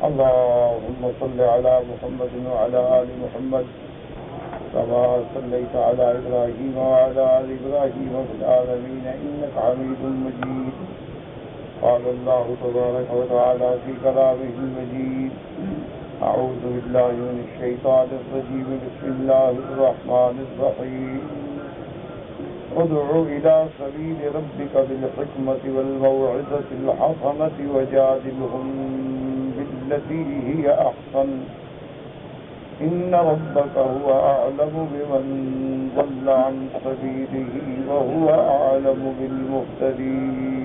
اللهم صل على محمد وعلى آل محمد كما صليت على إبراهيم وعلى آل إبراهيم في العالمين إنك حميد مجيد. قال الله تبارك وتعالى في كلامه المجيد: أعوذ بالله من الشيطان الرجيم. بسم الله الرحمن الرحيم. ادع إلى سبيل ربك بالحكمة والموعظة الحسنة وجادلهم بالتي هي أحسن إن ربك هو أعلم بمن ضل عن سبيله وهو أعلم بالمهتدين.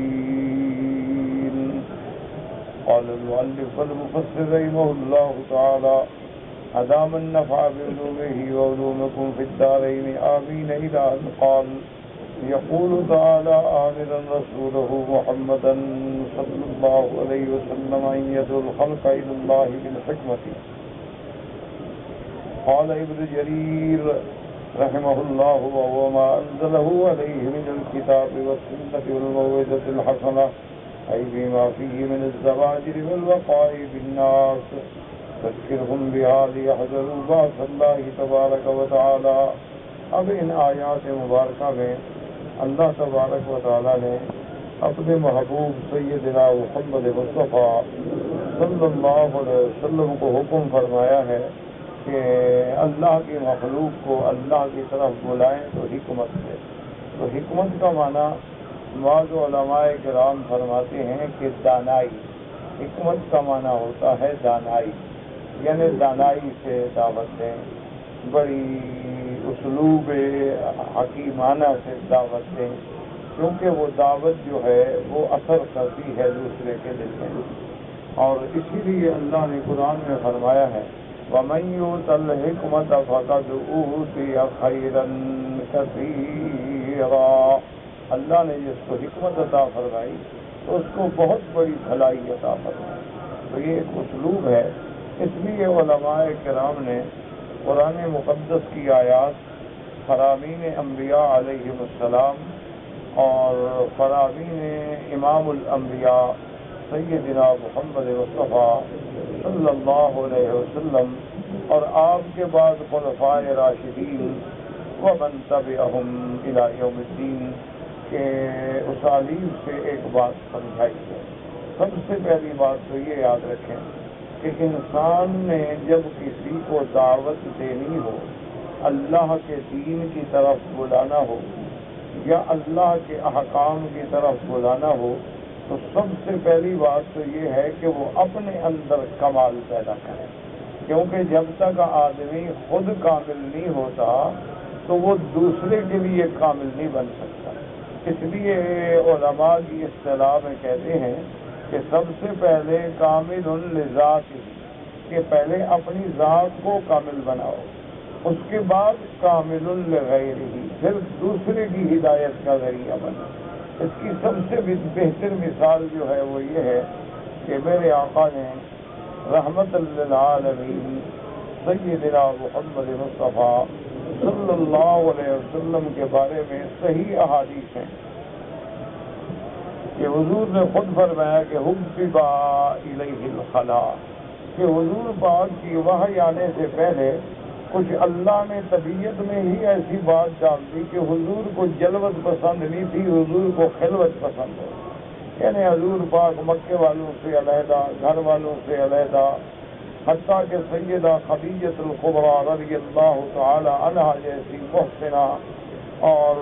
قال المؤلف والمفسر رحمه الله تعالى: أدام النفع بعلومه وعلومكم في الدارين آمين. إلى أن قال: يقول تعالى آمرا رسوله محمدا صلى الله عليه وسلم أن يدعو الخلق إلى الله بالحكمة. قال ابن جرير رحمه الله: وهو ما أنزله عليه من الكتاب والسنة والموعظة الحسنة، أي بما فيه من الزواجر والوقائع بالناس، تذكرهم بها ليحذروا بأس الله تبارك وتعالى. اب ان آیات مبارکہ میں اللہ تبارک و تعالی نے اپنے محبوب سیدنا محمد مصطفیٰ صلی اللہ علیہ وسلم کو حکم فرمایا ہے کہ اللہ کی مخلوق کو اللہ کی طرف بلائیں تو حکمت سے. تو حکمت کا معنی بعض علماء کرام فرماتے ہیں کہ دانائی. حکمت کا معنی ہوتا ہے دانائی، یعنی دانائی سے دعوت دیں، بڑی اسلوب حکیمانہ سے دعوت دیں، کیونکہ وہ دعوت جو ہے وہ اثر کرتی ہے دوسرے کے دل میں. اور اسی لیے اللہ نے قرآن میں فرمایا ہے: وَمَن يُؤْتَ الْحِكْمَةَ فَقَدْ أُوتِيَ خَيْرًا كَثِيرًا. اللہ نے جس کو حکمت عطا فرمائی تو اس کو بہت بڑی بھلائی عطا فرمائی. تو یہ ایک اسلوب ہے. اس لیے علماء کرام نے قرآن مقدس کی آیات فرامین انبیاء علیہم السلام اور فرامین امام الانبیاء سیدنا محمد مصطفیٰ صلی اللہ علیہ وسلم اور آپ کے بعد خلفاء راشدین ومن تبعہم الی یوم الدین کے اسالیب سے ایک بات سمجھائی ہے. سب سے پہلی بات تو یہ یاد رکھیں کہ انسان نے جب کسی کو دعوت دینی ہو، اللہ کے دین کی طرف بلانا ہو یا اللہ کے احکام کی طرف بلانا ہو، تو سب سے پہلی بات تو یہ ہے کہ وہ اپنے اندر کمال پیدا کرے. کیونکہ جب تک آدمی خود کامل نہیں ہوتا تو وہ دوسرے کے لیے کامل نہیں بن سکتا. اس لیے علماء کی اصطلاح میں کہتے ہیں کہ سب سے پہلے کامل لذات ہی، کہ پہلے اپنی ذات کو کامل بناؤ، اس کے بعد کامل لغیر ہی، پھر دوسرے کی ہدایت کا ذریعہ بناؤ. اس کی سب سے بہتر مثال جو ہے وہ یہ ہے کہ میرے آقا نے رحمت للعالمین سیدنا محمد مصطفیٰ صلی اللہ علیہ وسلم کے بارے میں صحیح احادیث ہیں کہ حضور نے خود فرمایا کہ حبب الیہ الخلا، کہ حضور پاک کی وحی آنے سے پہلے کچھ اللہ نے طبیعت میں ہی ایسی بات ڈال دی کہ حضور کو جلوت پسند نہیں تھی، حضور کو خلوت پسند ہے. یعنی حضور پاک مکے والوں سے علیحدہ، گھر والوں سے علیحدہ، حتیٰ کہ سیدہ خدیجہ الکبریٰ رضی اللہ تعالی عنہا جیسی محسنہ اور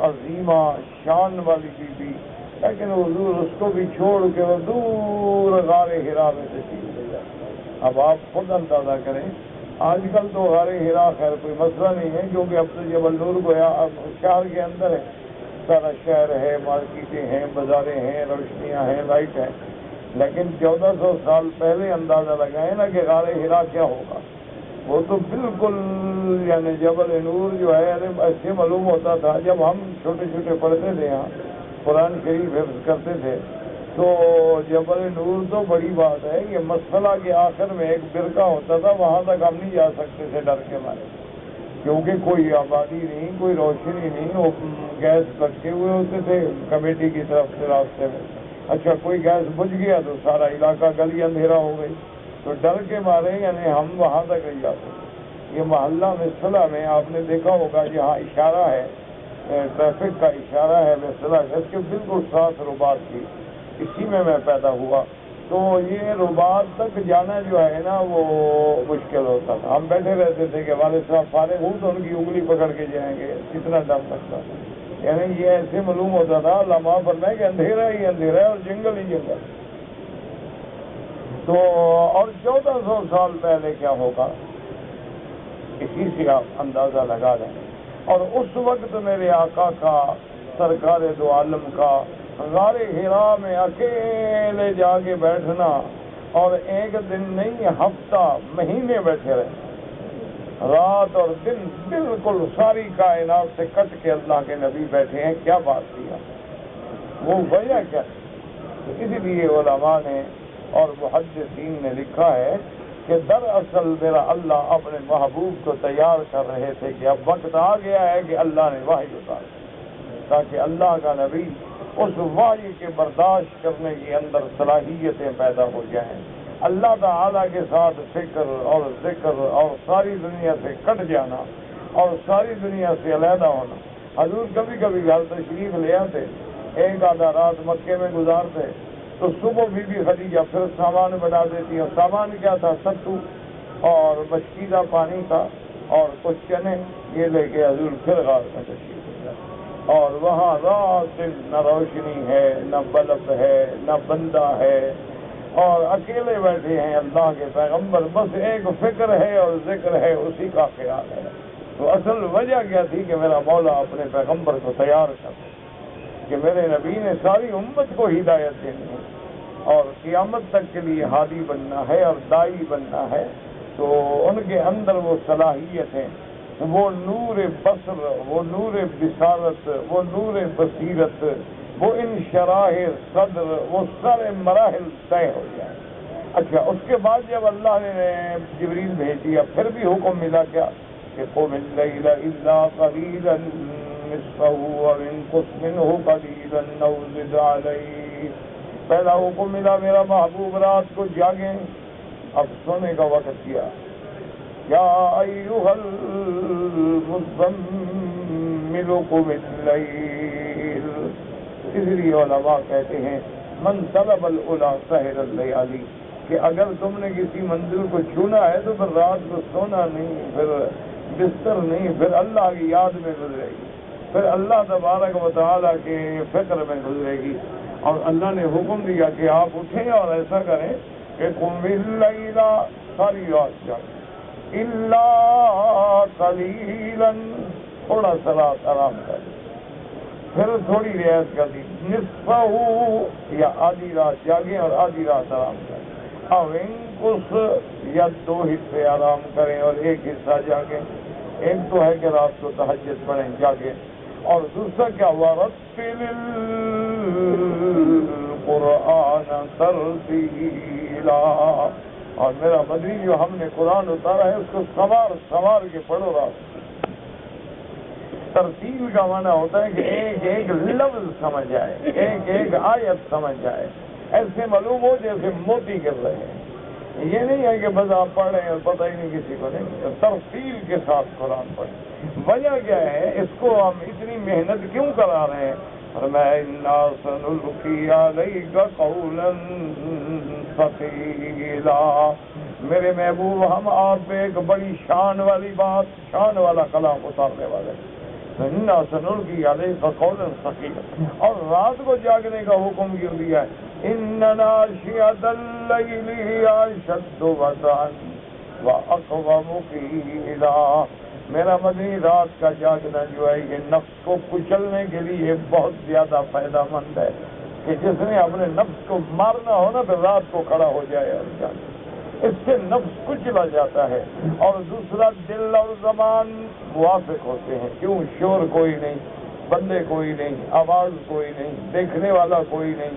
عظیمہ شان والی بیوی، لیکن حضور اس کو بھی چھوڑ کے وہ دور غار حرا میں تشریف لے جائے. اب آپ خود اندازہ کریں، آج کل تو غار حرا خیر کوئی مسئلہ نہیں ہے، کیونکہ اب تو جبل نور گویا اب شہر کے اندر ہے، سارا شہر ہے، مارکیٹیں ہیں، بازاریں ہیں، روشنیاں ہیں، لائٹ ہے. لیکن 1400 سال پہلے اندازہ لگائے نا کہ غار حرا کیا ہوگا. وہ تو بالکل یعنی جبل نور جو ہے ایسے معلوم ہوتا تھا. جب ہم چھوٹے چھوٹے پڑھتے تھے یہاں قرآن شریف حفظ کرتے تھے تو جبل نور تو بڑی بات ہے. یہ مسئلہ کے آخر میں ایک برقع ہوتا تھا، وہاں تک ہم نہیں جا سکتے تھے ڈر کے مارے، کیونکہ کوئی آبادی نہیں، کوئی روشنی نہیں. وہ گیس رکھے ہوئے ہوتے تھے کمیٹی کی طرف سے راستے میں. اچھا کوئی گیس بجھ گیا تو سارا علاقہ گلی اندھیرا ہو گئی. تو ڈر کے مارے یعنی ہم وہاں تک نہیں جاتے. یہ محلہ مثلہ میں آپ نے دیکھا ہوگا جہاں اشارہ ہے ٹریفک کا اشارہ ہے مثلہ اس کے بالکل ساتھ رباط کی، اسی میں پیدا ہوا. تو یہ رباط تک جانا جو ہے نا وہ مشکل ہوتا تھا. ہم بیٹھے رہتے تھے کہ والد صاحب فارغ ہوں تو ان کی انگلی پکڑ کے جائیں گے، کتنا ڈر لگتا تھا. یعنی یہ ایسے معلوم ہوتا تھا علماء فرمائے کہ اندھیرا ہی اندھیرا ہے اور جنگل ہی جنگل. تو اور 1400 سال پہلے کیا ہوگا اسی سے آپ اندازہ لگا لیں. اور اس وقت میرے آقا کا سرکار دو عالم کا غار حرا میں اکیلے جا کے بیٹھنا اور ایک دن نہیں ہفتہ مہینے بیٹھے رہے، رات اور دن بالکل ساری کائنات سے کٹ کے اللہ کے نبی بیٹھے ہیں. کیا بات کیا، وہ وجہ کیا. اسی لیے علماء نے اور محدثین نے لکھا ہے کہ دراصل میرا اللہ اپنے محبوب کو تیار کر رہے تھے کہ اب وقت آ گیا ہے کہ اللہ نے وحی اتارا تاکہ اللہ کا نبی اس وحی کے برداشت کرنے کے اندر صلاحیتیں پیدا ہو جائیں. اللہ تعالیٰ کے ساتھ فکر اور ذکر اور ساری دنیا سے کٹ جانا اور ساری دنیا سے علیحدہ ہونا. حضور کبھی کبھی گھر تشریف لے آتے، ایک آدھا رات مکے میں گزارتے، تو صبح بھی خدیجہ پھر سامان بنا دیتی. اور سامان کیا تھا؟ ستو اور مشکیزہ پانی تھا اور کچھ چنے، یہ لے کے حضور پھر غار میں تشریف لے جاتے. اور وہاں رات دن نہ روشنی ہے، نہ بلب ہے، نہ بندہ ہے، اور اکیلے بیٹھے ہیں اللہ کے پیغمبر. بس ایک فکر ہے اور ذکر ہے، اسی کا خیال ہے. تو اصل وجہ کیا تھی کہ میرا مولا اپنے پیغمبر کو تیار کر کہ میرے نبی نے ساری امت کو ہدایت دینی ہے اور قیامت تک کے لیے ہادی بننا ہے اور دائی بننا ہے. تو ان کے اندر وہ صلاحیتیں، وہ نور بصر، وہ نور بصارت، وہ نور بصیرت، وہ انشراح صدر، وہ سارے مراحل طے ہو جائیں. اچھا، اس کے بعد جب اللہ نے جبریل بھیج دیا پھر بھی حکم ملا کیا کہ قم اللیل الا قلیلا نصفه وانقص منه قلیلا او زد علیہ. پہلا حکم ملا میرا محبوب رات کو جاگیں. اب سونے کا وقت کیا، یا ایھا المزمل قم اللیل. اس لیے علماء کہتے ہیں من طلب العلا سحر اللیالی، کہ اگر تم نے کسی منزل کو چھونا ہے تو پھر رات کو سونا نہیں، پھر بستر نہیں، پھر اللہ کی یاد میں گزرے گی، پھر اللہ تبارک و تعالیٰ کے فکر میں گزرے گی. اور اللہ نے حکم دیا کہ آپ اٹھیں اور ایسا کریں کہ قم اللیل، ساری رات جاگیں، الا قلیلا، تھوڑا سا رات آرام کریں، پھر تھوڑی رعایت کر دی، نصفہ یا آدھی رات جاگیں اور آدھی رات آرام کریں، او انقص یا 2 حصے آرام کریں اور 1 حصہ جاگیں. ایک تو ہے کہ رات کو تہجد پڑھیں جاگیں، اور دوسرا کیا، وَرَتِّلِ الْقُرْآنَ تَرْتِيلًا. اور میرا مدنی جو ہم نے قرآن اتارا ہے اس کو سوار کے پڑھو رات. ترتیل کا معنی ہوتا ہے کہ ایک ایک لفظ سمجھ آئے، ایک ایک آیت سمجھ آئے، ایسے معلوم ہو جیسے موتی گر رہے ہیں. یہ نہیں ہے کہ بس آپ پڑھ رہے ہیں اور پتہ ہی نہیں کسی کو. نہیں، ترتیل کے ساتھ قرآن پڑھیں. وجہ کیا ہے، اس کو ہم اتنی محنت کیوں کرا رہے ہیں؟ فرمایا انا سنلقی علیک قولا ثقیلا. میرے محبوب ہم آپ پہ ایک بڑی شان والی بات، شان والا کلام اتارنے والے. انا سنلقی علیک قولا ثقیلا. اور رات کو جاگنے کا حکم کیوں دیا ہے؟ ان ناشئۃ اللیل ہی اشد وطئا واقوم قیلا. میرا مدنی رات کا جاگنا جو ہے یہ نفس کو کچلنے کے لیے بہت زیادہ فائدہ مند ہے. کہ جس نے اپنے نفس کو مارنا ہو نا تو رات کو کھڑا ہو جائے اور جاگے، اس سے نفس کچلا جاتا ہے. اور دوسرا، دل اور زبان موافق ہوتے ہیں. کیوں؟ شور کوئی نہیں، بندے کوئی نہیں، آواز کوئی نہیں، دیکھنے والا کوئی نہیں،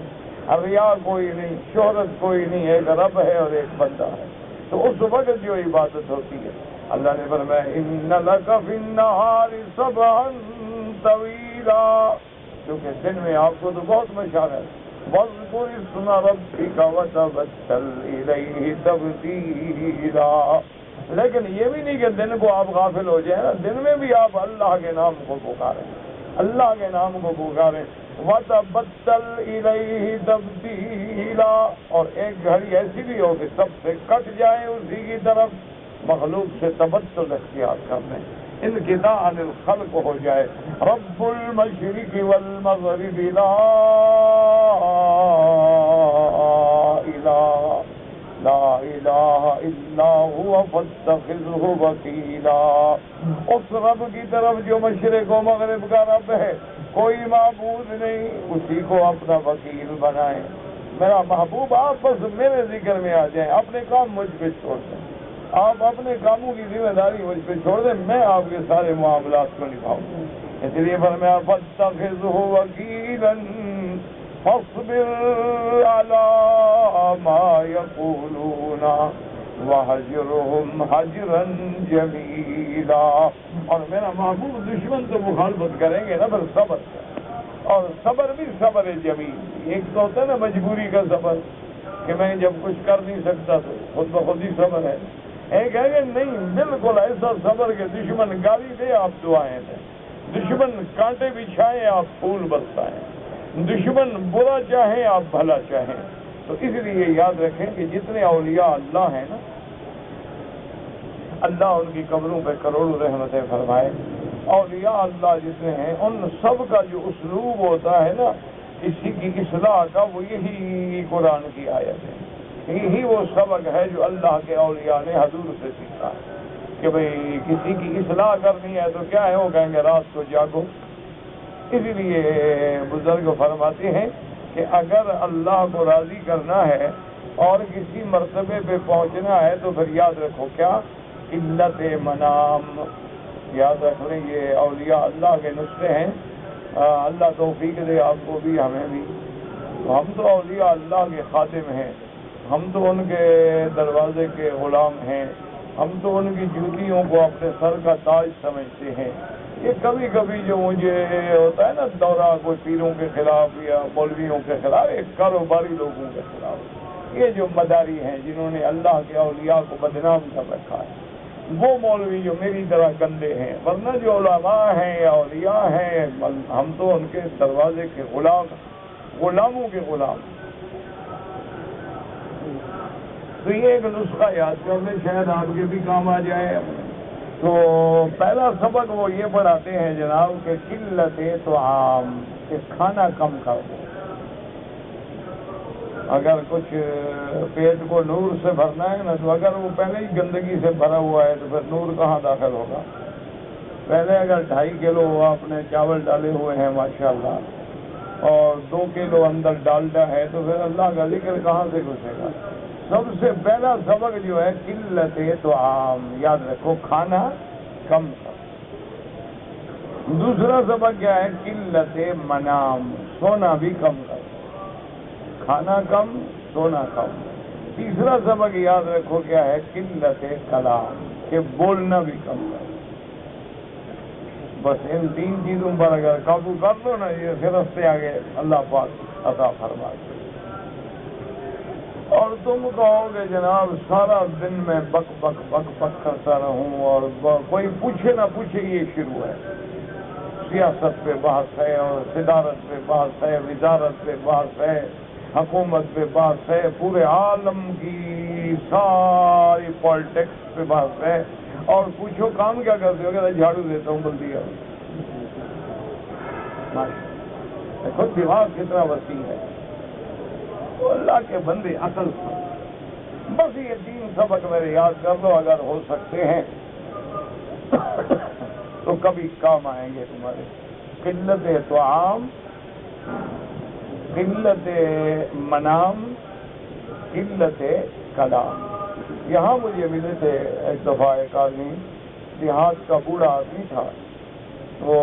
ریا کوئی نہیں، شہرت کوئی نہیں، ایک رب ہے اور ایک بندہ ہے. تو اس وقت جو عبادت ہوتی ہے، اللہ نے فرمایا ان لک فی النہار سبحا طویلا. کیونکہ دن میں آپ کو تو بہت مشغول ہے، واذکر اسم ربک وتبتل الیہ تبتیلا. لیکن یہ بھی نہیں کہ دن کو آپ غافل ہو جائیں نا، دن میں بھی آپ اللہ کے نام کو پکاریں، اللہ کے نام کو پکاریں. وتبتل الیہ تبتیلا، اور ایک گھڑی ایسی بھی ہو کہ سب سے کٹ جائے اسی کی طرف، مخلوق سے تبتل اختیار کرنے، انقطاع عن الخلق ہو جائے. رب المشرق والمغرب لا الہ الا هو فاتخذہ وکیلا. اس رب کی طرف جو مشرق و مغرب کا رب ہے، کوئی معبود نہیں، اسی کو اپنا وکیل بنائیں. میرا محبوب آپ بس میرے ذکر میں آ جائیں، اپنے کام مجھ پہ چھوڑ دیں، آپ اپنے کاموں کی ذمہ داری مجھ پہ چھوڑ دیں، میں آپ کے سارے معاملات کو نبھاؤں. اس لیے فرمایا فاتخذہ وکیلا فاصبر علی ما یقولون وہجرہم حجرا جمیلا. اور میرا محبوب دشمن تو مخالفت کریں گے نا، پر صبر کریں، اور صبر بھی صبر جمیل. ایک تو ہوتا ہے نا مجبوری کا صبر کہ میں جب کچھ کر نہیں سکتا تو خود بخود ہی صبر ہے. ایک ہے کہ نہیں، بالکل ایسا صبر کہ دشمن گالی دے آپ دعائیں دیں، دشمن کانٹے بچھائیں آپ پھول برسائیں، دشمن برا چاہیں آپ بھلا چاہیں. تو اس لیے یاد رکھیں کہ جتنے اولیاء اللہ ہیں نا، اللہ ان کی قبروں پہ کروڑوں رحمتیں فرمائے. اولیاء اللہ جتنے ہیں ان سب کا جو اسلوب ہوتا ہے نا کسی کی اصلاح کا، وہ یہی قرآن کی آیت ہے، یہی وہ سبق ہے جو اللہ کے اولیاء نے حضور سے سیکھا کہ بھئی کسی کی اصلاح کرنی ہے تو کیا ہے، وہ کہیں گے رات کو جاگو. اس لیے بزرگ فرماتے ہیں کہ اگر اللہ کو راضی کرنا ہے اور کسی مرتبے پہ پہنچنا ہے تو پھر یاد رکھو کیا، قلت منام. یاد رکھ لیں یہ اولیاء اللہ کے نسخے ہیں. اللہ توفیق دے آپ کو بھی ہمیں بھی. تو ہم تو اولیاء اللہ کے خادم ہیں، ہم تو ان کے دروازے کے غلام ہیں، ہم تو ان کی جوتیوں کو اپنے سر کا تاج سمجھتے ہیں. یہ کبھی کبھی جو مجھے ہوتا ہے نا دورہ کوئی پیروں کے خلاف یا مولویوں کے خلاف، ایک کاروباری لوگوں کے خلاف، یہ جو مداری ہیں جنہوں نے اللہ کے اولیاء کو بدنام کر رکھا ہے، وہ مولوی جو میری طرح گندے ہیں. ورنہ جو علماء ہیں یا اولیاء ہیں ہم تو ان کے دروازے کے غلاموں کے غلام. تو یہ ایک نسخہ یاد کر لیں، شاید آپ کے بھی کام آ جائے. تو پہلا سبق وہ یہ پڑھاتے ہیں جناب کہ قلت طعام، کہ کھانا کم کر دو. اگر کچھ پیٹ کو نور سے بھرنا ہے نا، تو اگر وہ پہلے ہی گندگی سے بھرا ہوا ہے تو پھر نور کہاں داخل ہوگا. پہلے اگر 2.5 کلو آپ نے چاول ڈالے ہوئے ہیں ماشاءاللہ، اور 2 کلو اندر ڈالڈا ہے، تو پھر اللہ کا ذکر کہاں سے گھسے گا. سب سے پہلا سبق جو ہے قلت طعام، یاد رکھو کھانا کم کر. دوسرا سبق کیا ہے، قلت منام، سونا بھی کم کر، کھانا کم سونا کم. تیسرا سبق یاد رکھو کیا ہے، قلت کلام، کہ بولنا بھی کم کر. بس ان 3 چیزوں پر اگر قابو کر لو نا، یہ پھر رستے آگے اللہ پاک عطا فرما دے. اور تم کہو گے جناب سارا دن میں بک بک بک بک کرتا رہوں اور کوئی پوچھے نہ پوچھے، یہ شروع ہے. سیاست پہ بحث ہے، اور صدارت پہ بحث ہے، وزارت پہ بحث ہے، حکومت پہ بحث ہے، پورے عالم کی ساری پالیٹکس پہ بحث ہے. اور پوچھو کام کیا کرتے ہو، کہ جھاڑو دیتا ہوں بلدی. دیکھو دماغ کتنا وسیع ہے. تو اللہ کے بندے عقل سے بس یہ 3 سبق میرے یاد کر لو، اگر ہو سکتے ہیں تو کبھی کام آئیں گے تمہارے. قلت طعام، قلت منام، قلت کلام. یہاں مجھے ملے تھے ایک دفعہ ایک آدمی، دیہات کا بوڑھا آدمی تھا. وہ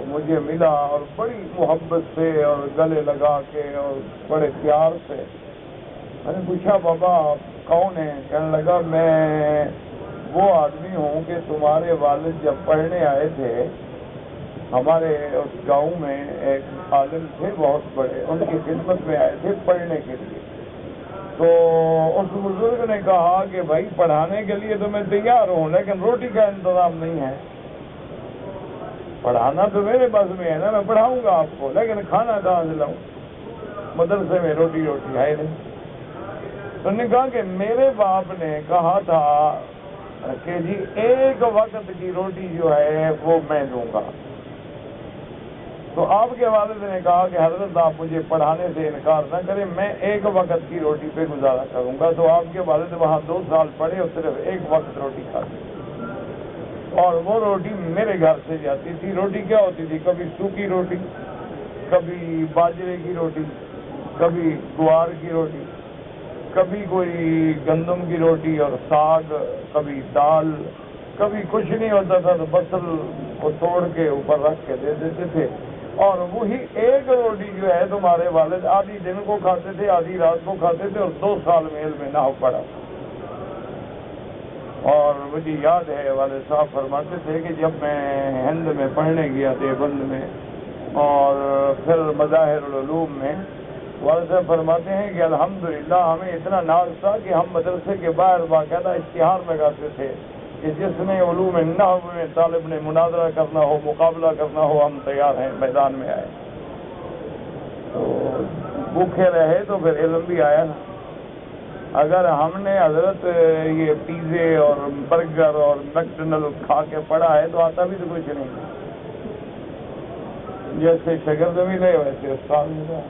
مجھے ملا اور بڑی محبت سے اور گلے لگا کے اور بڑے پیار سے. میں نے پوچھا بابا آپ کون ہیں؟ کہنے لگا میں وہ آدمی ہوں کہ تمہارے والد جب پڑھنے آئے تھے ہمارے اس گاؤں میں ایک عالم تھے بہت بڑے، ان کی خدمت میں آئے تھے پڑھنے کے لیے. تو اس بزرگ نے کہا کہ بھائی پڑھانے کے لیے تو میں تیار ہوں، لیکن روٹی کا انتظام نہیں ہے. پڑھانا تو میرے بس میں ہے نا، میں پڑھاؤں گا آپ کو، لیکن کھانا کہاں سے لاؤں؟ مدرسے میں روٹی ہے نہیں. تو انہوں نے کہا کہ میرے باپ نے کہا تھا کہ جی ایک وقت کی روٹی جو ہے وہ میں دوں گا. تو آپ کے والد نے کہا کہ حضرت آپ مجھے پڑھانے سے انکار نہ کریں، میں ایک وقت کی روٹی پہ گزارا کروں گا. تو آپ کے والد وہاں 2 سال پڑھے اور صرف ایک وقت روٹی کھاتے، اور وہ روٹی میرے گھر سے جاتی تھی. روٹی کیا ہوتی تھی؟ کبھی سوکھی روٹی، کبھی باجرے کی روٹی، کبھی گوار کی روٹی، کبھی کوئی گندم کی روٹی اور ساگ، کبھی دال، کبھی کچھ نہیں ہوتا تھا تو بصل کو توڑ کے اوپر رکھ کے دے دیتے تھے. اور وہی ایک روٹی جو ہے تمہارے والد آدھی دن کو کھاتے تھے، آدھی رات کو کھاتے تھے، اور 2 سال میل میں نہ پڑا. اور مجھے یاد ہے والد صاحب فرماتے تھے کہ جب میں ہند میں پڑھنے گیا دیوبند میں اور پھر مظاہر العلوم میں، والد صاحب فرماتے ہیں کہ الحمدللہ ہمیں اتنا ناز تھا کہ ہم مدرسے کے باہر باقاعدہ اشتہار لگاتے تھے کہ جس نے علوم نحو میں طالب نے مناظرہ کرنا ہو، مقابلہ کرنا ہو، ہم تیار ہیں، میدان میں آئے. تو بھوکے رہے تو پھر علم بھی آیا نا. اگر ہم نے حضرت یہ پیزے اور برگر اور میکڈونل کھا کے پڑھا ہے تو آتا بھی تو کچھ نہیں. جیسے شاگرد ملے ویسے استاد ملا.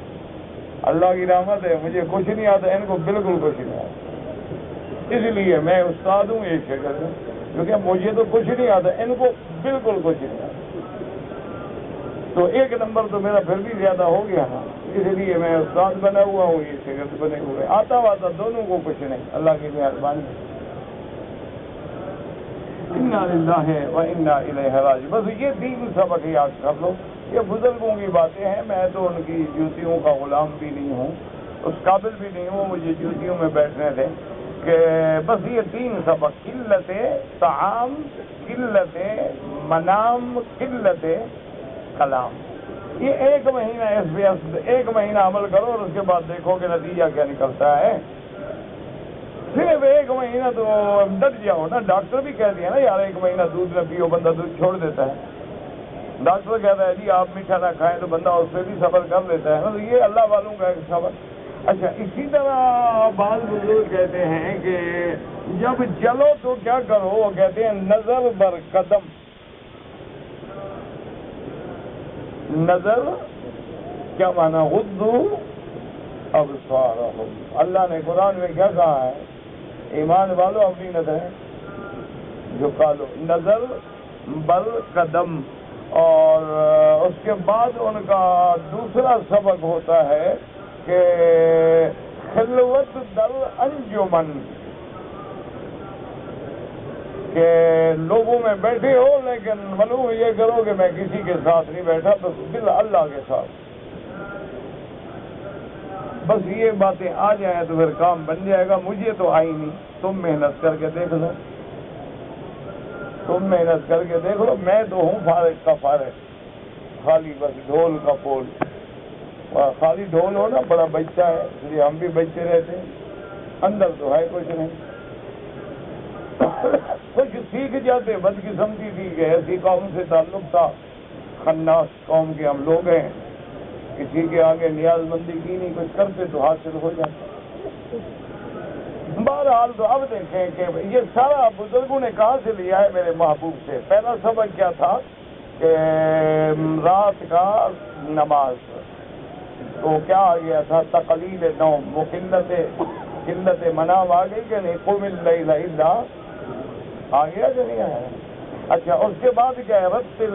اللہ کی رحمت ہے، مجھے کچھ نہیں آتا، ان کو بالکل کچھ نہیں آتا. اس لیے میں استاد ہوں، یہ شاگرد ہوں، کیونکہ مجھے تو کچھ نہیں آتا، ان کو بالکل کچھ نہیں آتا. تو 1 نمبر تو میرا پھر بھی زیادہ ہو گیا نا. اس لیے میں استاد بنا ہوا ہوں، یہ شاگرد بنے ہوئے. آتا واتا دونوں کو کچھ نہیں، اللہ کی مہربانی. انا للہ و انا الیہ راجعون. بس یہ 3 سبق یاد کر لو. یہ بزرگوں کی باتیں ہیں، میں تو ان کی جوتیوں کا غلام بھی نہیں ہوں، اس قابل بھی نہیں ہوں مجھے جوتیوں میں بیٹھنے دیں. کہ بس یہ 3 سبق: قلت طعام، قلت منام، قلت کلام. یہ 1 مہینہ اس پہ 1 مہینہ عمل کرو اور اس کے بعد دیکھو کہ نتیجہ کیا نکلتا ہے. صرف 1 مہینہ تو ڈٹ جاؤ نا. ڈاکٹر بھی کہہ دیا نا یار 1 مہینہ دودھ نہ پیو، بندہ دودھ چھوڑ دیتا ہے. ڈاکٹر کہتا ہے جی آپ میٹھا نہ کھائیں تو بندہ اس پہ بھی صبر کر لیتا ہے نا. تو یہ اللہ والوں کا ایک صبر. اچھا، اسی طرح بعض بزرگ کہتے ہیں کہ جب چلو تو کیا کرو، وہ کہتے ہیں نظر بر قدم. نظر کیا معنی؟ غضوا ابصارہم. اللہ نے قرآن میں کیا کہا ہے؟ ایمان والو اپنی نظریں جھکا لو. نظر بر قدم. اور اس کے بعد ان کا دوسرا سبق ہوتا ہے کہ خلوت در انجمن، کہ لوگوں میں بیٹھے ہو لیکن معلوم یہ کرو کہ میں کسی کے ساتھ نہیں بیٹھا، بس دل اللہ کے ساتھ. بس یہ باتیں آ جائیں تو پھر کام بن جائے گا. مجھے تو آئی نہیں، تم محنت کر کے دیکھ لو، تم محنت کر کے دیکھ لو. میں تو ہوں فارغ کا فارغ، خالی بس ڈھول کا پول. خالی ڈھول ہو نا، بڑا بچہ ہے، اس لیے ہم بھی بچتے رہتے ہیں، اندر تو ہے کچھ نہیں. کچھ سیکھ جاتے. بدقسمتی تھی کہ ایسی قوم سے تعلق تھا، خناس قوم کے ہم لوگ ہیں، کسی کے آگے نیاز مندی کی نہیں، کچھ کرتے تو حاصل ہو جاتا. بہرحال تو اب دیکھیں کہ یہ سارا بزرگوں نے کہاں سے لیا ہے؟ میرے محبوب سے. پہلا سبق کیا تھا کہ رات کا نماز، تو کیا آ گیا تھا؟ تقلیل نوم. وہ قلت منام آ گئی کہ نہیں؟ قم اللیل الا، آ گیا کہ نہیں آیا؟ اچھا، اس کے بعد کیا ہے؟ رتل.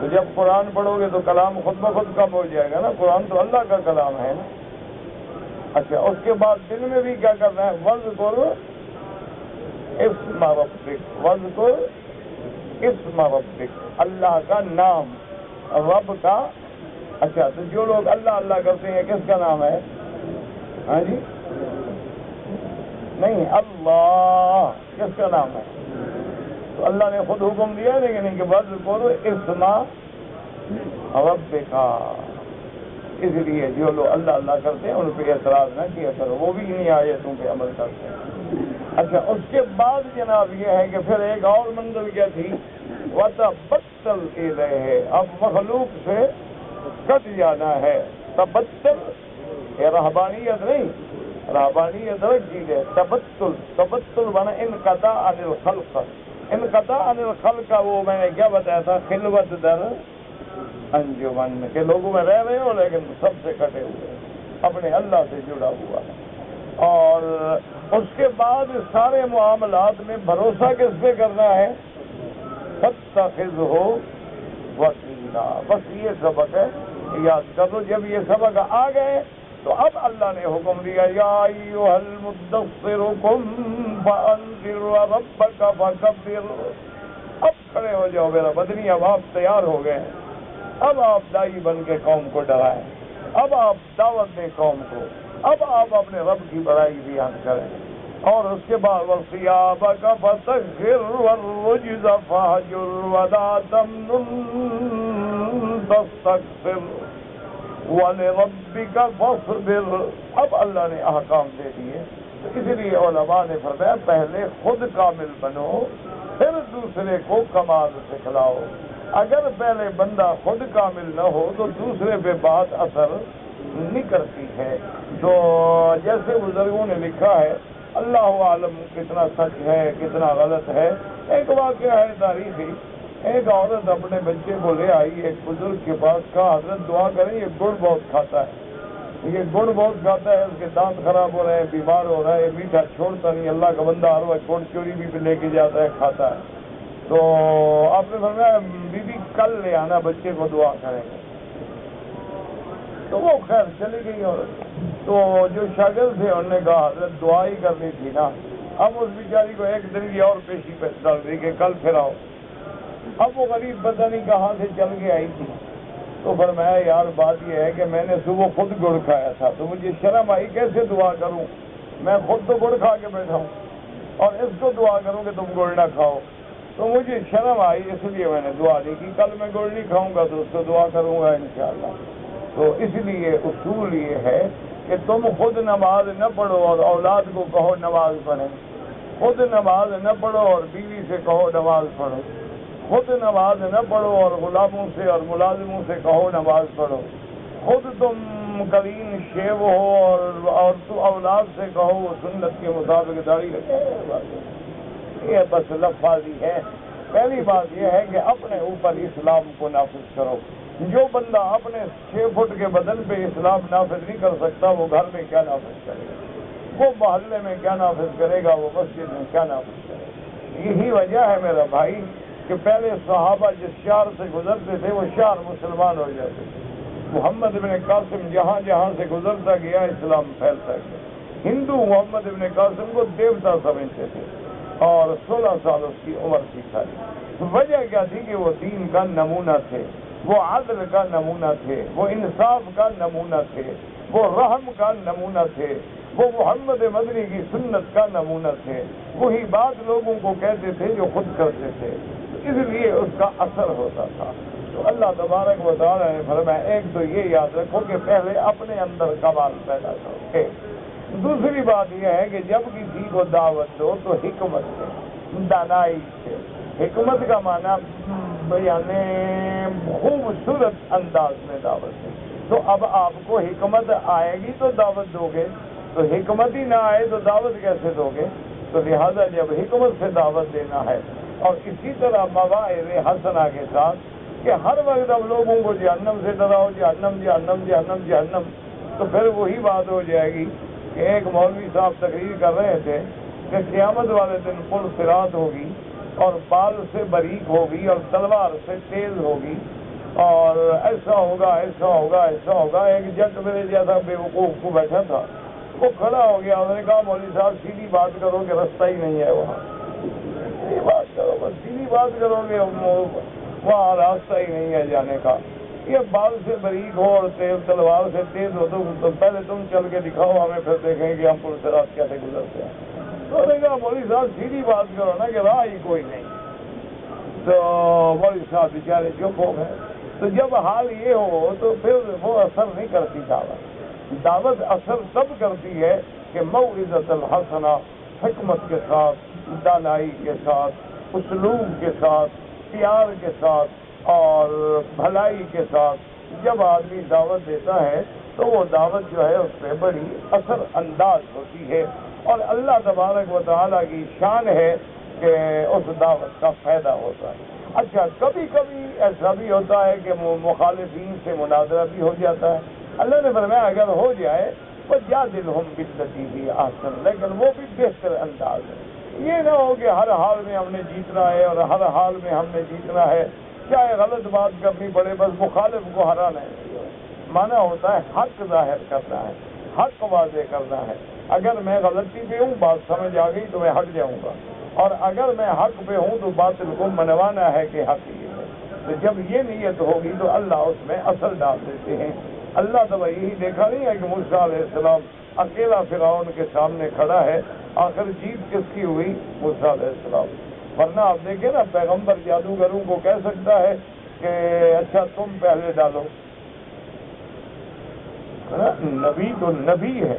تو جب قرآن پڑھو گے تو کلام خود بخود کم ہو جائے گا نا، قرآن تو اللہ کا کلام ہے نا. اچھا، اس کے بعد دن میں بھی کیا کرنا ہے؟ وذکر اسم ربک. وذکر اسم ربک، اللہ کا نام، رب کا. اچھا، تو جو لوگ اللہ اللہ کرتے ہیں کس کا نام ہے؟ ہاں جی، نہیں، اللہ کس کا نام ہے؟ تو اللہ نے خود حکم دیا لیکن کہ بس کرو اسما ربک، اس لیے جو لوگ اللہ اللہ کرتے ہیں ان پہ اعتراض نہ کیا کرو، وہ بھی انہیں آیتوں پہ عمل کرتے ہیں۔ اچھا اس کے بعد جناب یہ ہے کہ پھر ایک اور منزل کیا تھی، وَتَبَتَّلْ إِلَيْهِ، اب مخلوق سے کٹ جانا ہے۔ تبتل یہ رہبانیت نہیں، رہبانیت الگ چیز ہے، تبتل بنا انقطاع عن الخلق، انقطاع عن الخلق کا وہ میں نے کیا بتایا تھا، خلوت در انجمن، کے لوگوں میں رہ رہے ہو لیکن سب سے کٹے ہوئے، اپنے اللہ سے جڑا ہوا ہے۔ اور اس کے بعد سارے معاملات میں بھروسہ کس پہ کرنا ہے، فَاتَّخِذْهُ وَكِيلًا، بس یہ سبق ہے، یاد کر لو۔ جب یہ سبق آ گئے تو اب اللہ نے حکم دیا، یا ایھا المدثر قم فانذر وربک فکبر، اب کھڑے ہو جاؤ میرا بدنی، اب آپ تیار ہو گئے ہیں، اب آپ دائی بن کے قوم کو ڈرائیں، اب آپ دعوت دیں قوم کو، اب آپ اپنے رب کی بڑائی بیان کریں۔ اور اس کے بعد وَثِيَابَكَ فَطَهِّرْ وَالرُّجْزَ فَاهْجُرْ وَلَا تَمْنُن تَسْتَكْثِرْ وَلِرَبِّكَ فَاصْبِرْ۔ اب اللہ نے احکام دے دیے، تو اس لیے علماء نے فرمایا پہلے خود کامل بنو پھر دوسرے کو کمال سکھلاؤ۔ اگر پہلے بندہ خود کامل نہ ہو تو دوسرے پہ بات اثر نہیں کرتی ہے۔ تو جیسے بزرگوں نے لکھا ہے، اللہ عالم کتنا سچ ہے کتنا غلط ہے، ایک واقعہ ہے تاریخی، ایک عورت اپنے بچے کو لے آئی ایک بزرگ کے پاس، کہا حضرت دعا کریں یہ گڑ بہت کھاتا ہے، یہ گڑ بہت کھاتا ہے، اس کے دانت خراب ہو رہے ہیں، بیمار ہو رہا ہے، میٹھا چھوڑتا نہیں، اللہ کا بندہ ہر وقت گڑ چوری بھی لے کے جاتا ہے، کھاتا ہے۔ تو آپ نے فرمایا بی بی کل لے آنا، بچے کو دعا کریں گے۔ تو وہ خیر چلی گئی عورت۔ تو جو شاگرد تھے انہوں نے کہا حضرت دعا ہی کرنی تھی نا، اب اس بیچاری کو ایک دن کی اور پیشی پہ ڈال دی کہ کل پھر آؤ۔ اب وہ غریب پتہ نہیں کہاں سے چل کے آئی تھی، تو فرمایا یار بات یہ ہے کہ میں نے صبح خود گڑ کھایا تھا تو مجھے شرم آئی، کیسے دعا کروں، میں خود تو گڑ کھا کے بیٹھا ہوں اور اس کو دعا کروں کہ تم گڑ نہ کھاؤ، تو مجھے شرم آئی اس لیے میں نے دعا نہیں کی، کل میں گڑ نہیں کھاؤں گا تو اس کو دعا کروں گا انشاءاللہ۔ تو اس لیے اصول یہ ہے کہ تم خود نماز نہ پڑھو اور اولاد کو کہو نماز پڑھیں، خود نماز نہ پڑھو اور بیوی سے کہو نماز پڑھو، خود نماز نہ پڑھو اور غلاموں سے اور ملازموں سے کہو نماز پڑھو، خود تم کلین شیو ہو اور تو اولاد سے کہو وہ سنت کے مطابق داڑھی رکھے، یہ بس لفظی ہے۔ پہلی بات یہ ہے کہ اپنے اوپر اسلام کو نافذ کرو۔ جو بندہ اپنے 6 فٹ کے بدن پہ اسلام نافذ نہیں کر سکتا وہ گھر میں کیا نافذ کرے گا، وہ محلے میں کیا نافذ کرے گا، وہ مسجد میں کیا نافذ کرے گا۔ یہی وجہ ہے میرا بھائی کہ پہلے صحابہ جس شہر سے گزرتے تھے وہ شہر مسلمان ہو جاتے تھے۔ محمد ابن قاسم جہاں جہاں سے گزرتا گیا اسلام پھیلتا گیا۔ ہندو محمد ابن قاسم کو دیوتا سمجھتے تھے اور 16 سال اس کی عمر تھی ساری۔ وجہ کیا تھی کہ وہ دین کا نمونہ تھے، وہ عدل کا نمونہ تھے، وہ انصاف کا نمونہ تھے، وہ رحم کا نمونہ تھے، وہ محمد مدنی کی سنت کا نمونہ تھے، وہی بات لوگوں کو کہتے تھے جو خود کرتے تھے، اس لیے اس کا اثر ہوتا تھا۔ تو اللہ تبارک و تعالیٰ نے فرمایا ایک تو یہ یاد رکھو کہ پہلے اپنے اندر کمال پیدا کرو۔ دوسری بات یہ ہے کہ جب کسی کو دعوت دو تو حکمت سے، دانائی سے۔ حکمت کا معنی یعنی خوبصورت انداز میں دعوت ہے۔ تو اب آپ کو حکمت آئے گی تو دعوت دو گے، تو حکمت ہی نہ آئے تو دعوت کیسے دو گے؟ تو لہذا جب حکمت سے دعوت دینا ہے اور اسی طرح مواعظ حسنہ کے ساتھ کہ ہر وقت اب لوگوں کو جہنم سے ڈراؤ، جہنم جہنم جہنم جہنم، تو پھر وہی بات ہو جائے گی کہ ایک مولوی صاحب تقریر کر رہے تھے کہ قیامت والے دن پل صراط ہوگی اور بال سے باریک ہوگی اور تلوار سے تیز ہوگی اور ایسا ہوگا ایسا ہوگا ایسا ہوگا۔ ایک جٹ میرے جیسا بے وقوف کو بیٹھا تھا، وہ کھڑا ہو گیا، انہوں نے کہا مولوی صاحب سیدھی بات کرو کہ رستہ ہی نہیں ہے وہاں، سیدھی بات کرو، بس سیدھی بات کرو کہ وہاں راستہ ہی نہیں ہے جانے کا۔ یہ بال سے باریک ہو اور تلوار سے تیز ہو تو پہلے تم چل کے دکھاؤ ہمیں، پھر دیکھیں کہ ہم پل صراط کیسے گزرتے ہیں۔ تو نے کہا مولوی صاحب سیدھی بات کرو نا کہ راہ ہی کوئی نہیں، تو مولوی صاحب بیچارے چپ ہو گئے. تو جب حال یہ ہو تو پھر وہ اثر نہیں کرتی دعوت. دعوت اثر تب کرتی ہے کہ موعظۃ الحسنہ، حکمت کے ساتھ، دانائی کے ساتھ، اسلوب کے ساتھ، پیار کے ساتھ اور بھلائی کے ساتھ جب آدمی دعوت دیتا ہے تو وہ دعوت جو ہے اس پہ بڑی اثر انداز ہوتی ہے، اور اللہ تبارک و تعالیٰ کی شان ہے کہ اس دعوت کا فائدہ ہوتا ہے. اچھا، کبھی کبھی ایسا بھی ہوتا ہے کہ مخالفین سے مناظرہ بھی ہو جاتا ہے. اللہ نے فرمایا اگر ہو جائے وَجَادِلْهُمْ بِالَّتِي هِيَ أَحْسَنُ، لیکن وہ بھی بہتر انداز ہے. یہ نہ ہو کہ ہر حال میں ہم نے جیتنا ہے اور ہر حال میں ہم نے جیتنا ہے، چاہے غلط بات کرنی پڑے بس مخالف کو ہرانا ہے. مانا ہوتا ہے حق ظاہر کرنا ہے، حق واضح کرنا ہے. اگر میں غلطی پہ ہوں، بات سمجھ آ گئی تو میں ہٹ جاؤں گا، اور اگر میں حق پہ ہوں تو باطل کو منوانا ہے کہ حق یہ ہے. تو جب یہ نیت ہوگی تو اللہ اس میں اثر ڈال دیتے ہیں. اللہ تو یہی دیکھا نہیں ہے کہ موسیٰ علیہ السلام اکیلا فرعون کے سامنے کھڑا ہے، آخر جیت کس کی ہوئی؟ موسیٰ علیہ السلام. ورنہ آپ دیکھیں نا، پیغمبر جادوگروں کو کہہ سکتا ہے کہ اچھا تم پہلے ڈالو، نبی تو نبی ہے.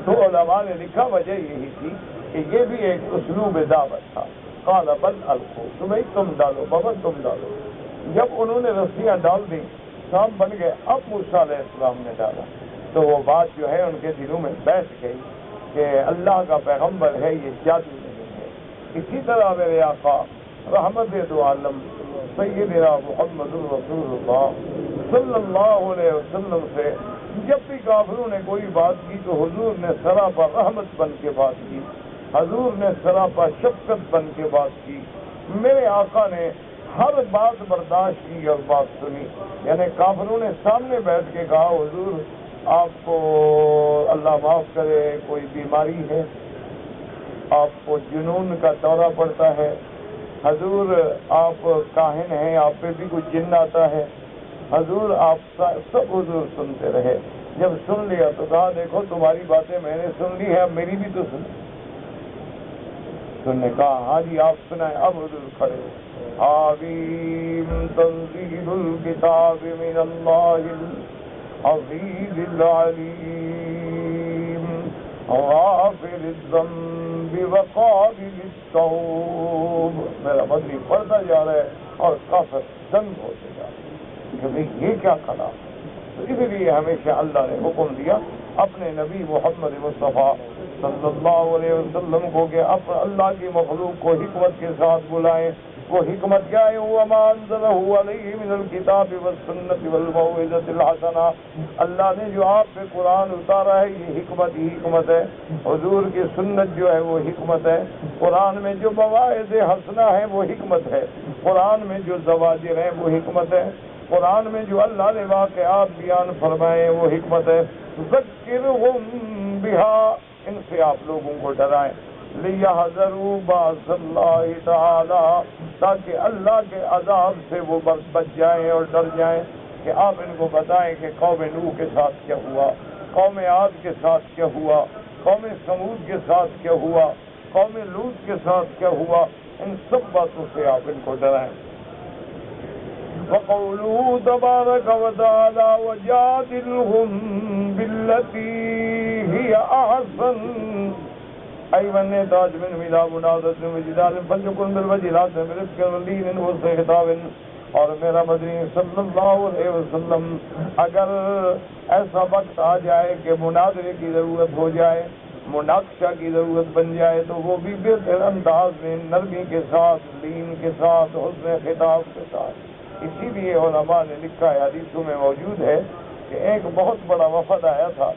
تو علماء نے لکھا وجہ یہی تھی کہ یہ بھی ایک اسلوب دعوت تھا. قال بل القوا، تو بھائی تم ڈالو بابا تم ڈالو. جب انہوں نے رسیاں ڈال دی، شام بن گئے. اب موسیٰ علیہ السلام نے ڈالا تو وہ بات جو ہے ان کے دلوں میں بیٹھ گئی کہ اللہ کا پیغمبر ہے، یہ جادو نہیں ہے. اسی طرح میرے آقا رحمت دو عالم سیدنا محمد رسول اللہ صلی اللہ علیہ وسلم سے جب بھی کافروں نے کوئی بات کی تو حضور نے سراپا رحمت بن کے بات کی، حضور نے سراپا شفقت بن کے بات کی. میرے آقا نے ہر بات برداشت کی اور بات سنی. یعنی کافروں نے سامنے بیٹھ کے کہا حضور آپ کو اللہ معاف کرے کوئی بیماری ہے، آپ کو جنون کا دورہ پڑتا ہے، حضور آپ کاہن ہیں، آپ پہ بھی کچھ جن آتا ہے، حضور آپ سب حضور سنتے رہے. جب سن لیا تو کہا دیکھو تمہاری باتیں میں نے سن لی ہے، اب میری بھی تو سن. نے کہا ہاں جی آپ سنائیں. اب حضور کھڑے ہو. حامیم تنزیل الکتاب من اللہ العزیز العلیم غافر الذنب وقابل التوب. میرا مدنی پڑھتا جا رہا ہے اور کافر دنگ ہوتے جا رہے ہیں کہ بھئی یہ کیا کلام. تو اس لیے ہمیشہ اللہ نے حکم دیا اپنے نبی محمد مصطفیٰ صلی اللہ علیہ وسلم کو کہ اب اللہ کی مخلوق کو حکمت کے ساتھ بلائیں. وہ حکمت کیا ہے؟ وما انزلہ علیہ من الکتاب والسنۃ والموعظۃ الحسنہ. اللہ نے جو آپ پہ قرآن اتارا ہے یہ حکمت ہی حکمت ہے. حضور کی سنت جو ہے وہ حکمت ہے. قرآن میں جو مواعظ حسنہ ہیں وہ حکمت ہے. قرآن میں جو زواجر ہیں وہ حکمت ہے. قرآن میں جو اللہ نے واقعات بیان فرمائے وہ حکمت ہے. ذکرہم بہا، ان سے آپ لوگوں کو ڈرائیں. لیحذروا باس اللہ تعالی، تاکہ اللہ کے عذاب سے وہ بچ جائیں اور ڈر جائیں. کہ آپ ان کو بتائیں کہ قوم نوح کے ساتھ کیا ہوا، قوم عاد کے ساتھ کیا ہوا، قوم سمود کے ساتھ کیا ہوا، قوم لوط کے ساتھ کیا ہوا. ان سب باتوں سے آپ ان کو ڈرائیں. وقوله تبارك وتعالى وجادلهم بالتي هي أحسن أي من تاج من ملا مناظرة وجدال فليكن بالوجهات من رفق ولين واستخطاب. اور میرا مدنی صلی اللہ علیہ وسلم اگر ایسا وقت آ جائے کہ مناظرے کی ضرورت ہو جائے، مناقشہ کی ضرورت بن جائے تو وہ بھی بہتر انداز میں نرمی کے ساتھ، لین کے ساتھ، حسن خطاب کے ساتھ. اسی لیے علماء نے لکھا ہے، حدیثوں میں موجود ہے کہ ایک بہت بڑا وفد آیا تھا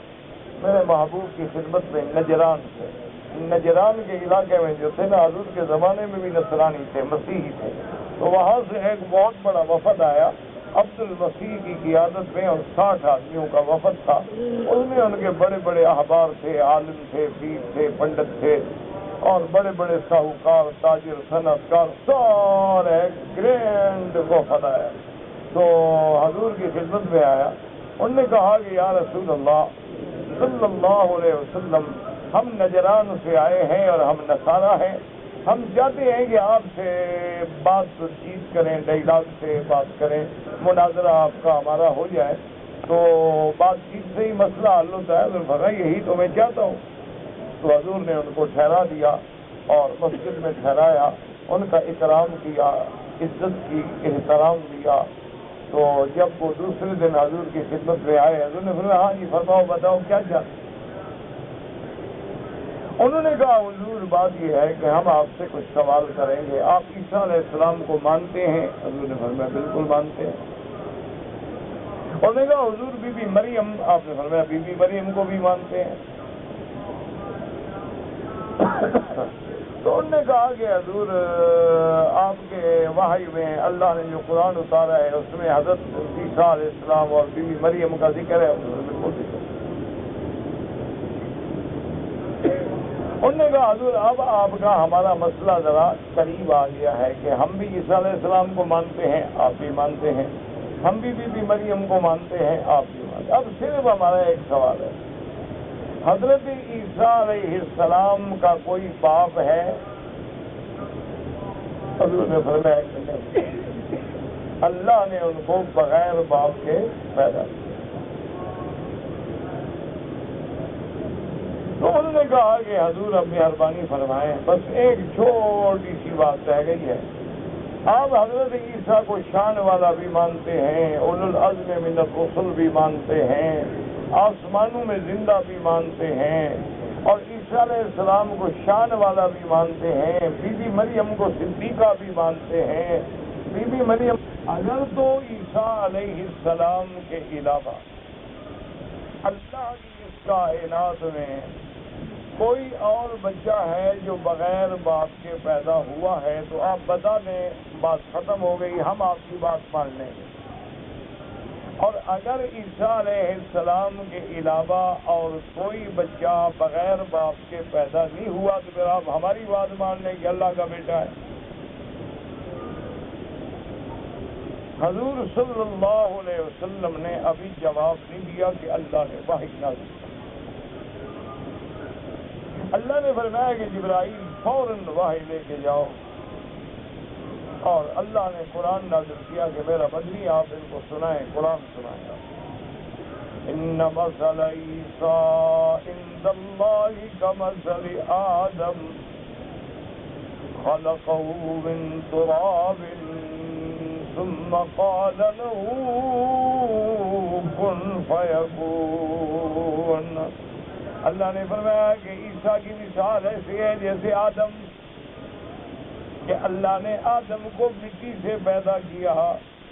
میرے محبوب کی خدمت میں نجران سے. نجران کے علاقے میں جو تھے نا، حضور کے زمانے میں بھی نصرانی تھے، مسیحی تھے. تو وہاں سے ایک بہت بڑا وفد آیا عبد المسیح کی قیادت میں، اور 60 آدمیوں کا وفد تھا. اس میں ان کے بڑے بڑے احبار تھے، عالم تھے، پیر تھے، پنڈت تھے، اور بڑے بڑے ساہوکار، تاجر، صنعت کار، سارے گرینڈ وفد آیا. تو حضور کی خدمت میں آیا. انہوں نے کہا کہ یا رسول اللہ صلی اللہ علیہ وسلم، ہم نجران سے آئے ہیں اور ہم نصارہ ہیں، ہم چاہتے ہیں کہ آپ سے بات چیت کریں، ڈائلاگ سے بات کریں، مناظرہ آپ کا ہمارا ہو جائے تو بات چیت سے ہی مسئلہ حل ہوتا ہے۔ فرمایا یہی تو میں چاہتا ہوں۔ تو حضور نے ان کو ٹھہرا دیا اور مسجد میں ٹھہرایا، ان کا اکرام کیا، عزت کی، احترام دیا۔ تو جب وہ دوسرے دن حضور کی خدمت میں آئے، حضور نے فرمایا ہاں جی فرماؤ، بتاؤ کیا چاہتے؟ انہوں نے کہا حضور بات یہ ہے کہ ہم آپ سے کچھ سوال کریں گے، آپ عیسیٰ علیہ السلام کو مانتے ہیں؟ حضور نے فرمایا بالکل مانتے ہیں۔ انہوں نے کہا حضور بی بی مریم؟ آپ نے فرمایا بی بی مریم کو بھی مانتے ہیں۔ تو انہوں نے کہا کہ حضور آپ کے وحی میں اللہ نے جو قرآن اتارا ہے اس میں حضرت عیسیٰ علیہ السلام اور بی بی مریم کا ذکر ہے؟ بالکل ذکر۔ انہوں نے کہا حضور اب آپ کا ہمارا مسئلہ ذرا قریب آ گیا ہے کہ ہم بھی عیسیٰ علیہ السلام کو مانتے ہیں، آپ بھی مانتے ہیں، ہم بھی بی بی مریم کو مانتے ہیں، آپ بھی مانتے ہیں۔ اب صرف ہمارا ایک سوال ہے، حضرت عیسیٰ علیہ السلام کا کوئی باپ ہے؟ حضور نے فرمایا کہ نہیں، اللہ نے ان کو بغیر باپ کے پیدا کیا۔ تو انہوں نے کہا کہ حضور اب مہربانی فرمائیں، بس ایک چھوٹی سی بات رہ گئی ہے، آپ حضرت عیسیٰ کو شان والا بھی مانتے ہیں، اولو العزم من الرسل بھی مانتے ہیں، آسمانوں میں زندہ بھی مانتے ہیں، اور عیسیٰ علیہ السلام کو شان والا بھی مانتے ہیں، بی بی مریم کو صدیقہ بھی مانتے ہیں۔ بی بی مریم اگر تو عیسیٰ علیہ السلام کے علاوہ اللہ کی اس کائنات میں کوئی اور بچہ ہے جو بغیر باپ کے پیدا ہوا ہے تو آپ بتا دیں، بات ختم ہو گئی، ہم آپ کی بات مان لیں گے۔ اور اگر عیسیٰ علیہ السلام کے علاوہ اور کوئی بچہ بغیر باپ کے پیدا نہیں ہوا تو پھر آپ ہماری بات مان لیں کہ اللہ کا بیٹا ہے۔ حضور صلی اللہ علیہ وسلم نے ابھی جواب نہیں دیا کہ اللہ نے وحی نازل کیا۔ اللہ نے فرمایا کہ جبرائیل فوراً وحی لے کے جاؤ، اور اللہ نے قرآن نازل کیا کہ میرا بندی آپ ان کو سنائیں، قرآن سنائیں گا۔ ان مثل عیسیٰ عند اللہ کمثل آدم خلقہ من تراب ثم قال له كن فيكون۔ اللہ نے فرمایا کہ عیسیٰ کی مثال ایسی ہے جیسے آدم، کہ اللہ نے آدم کو مٹی سے پیدا کیا۔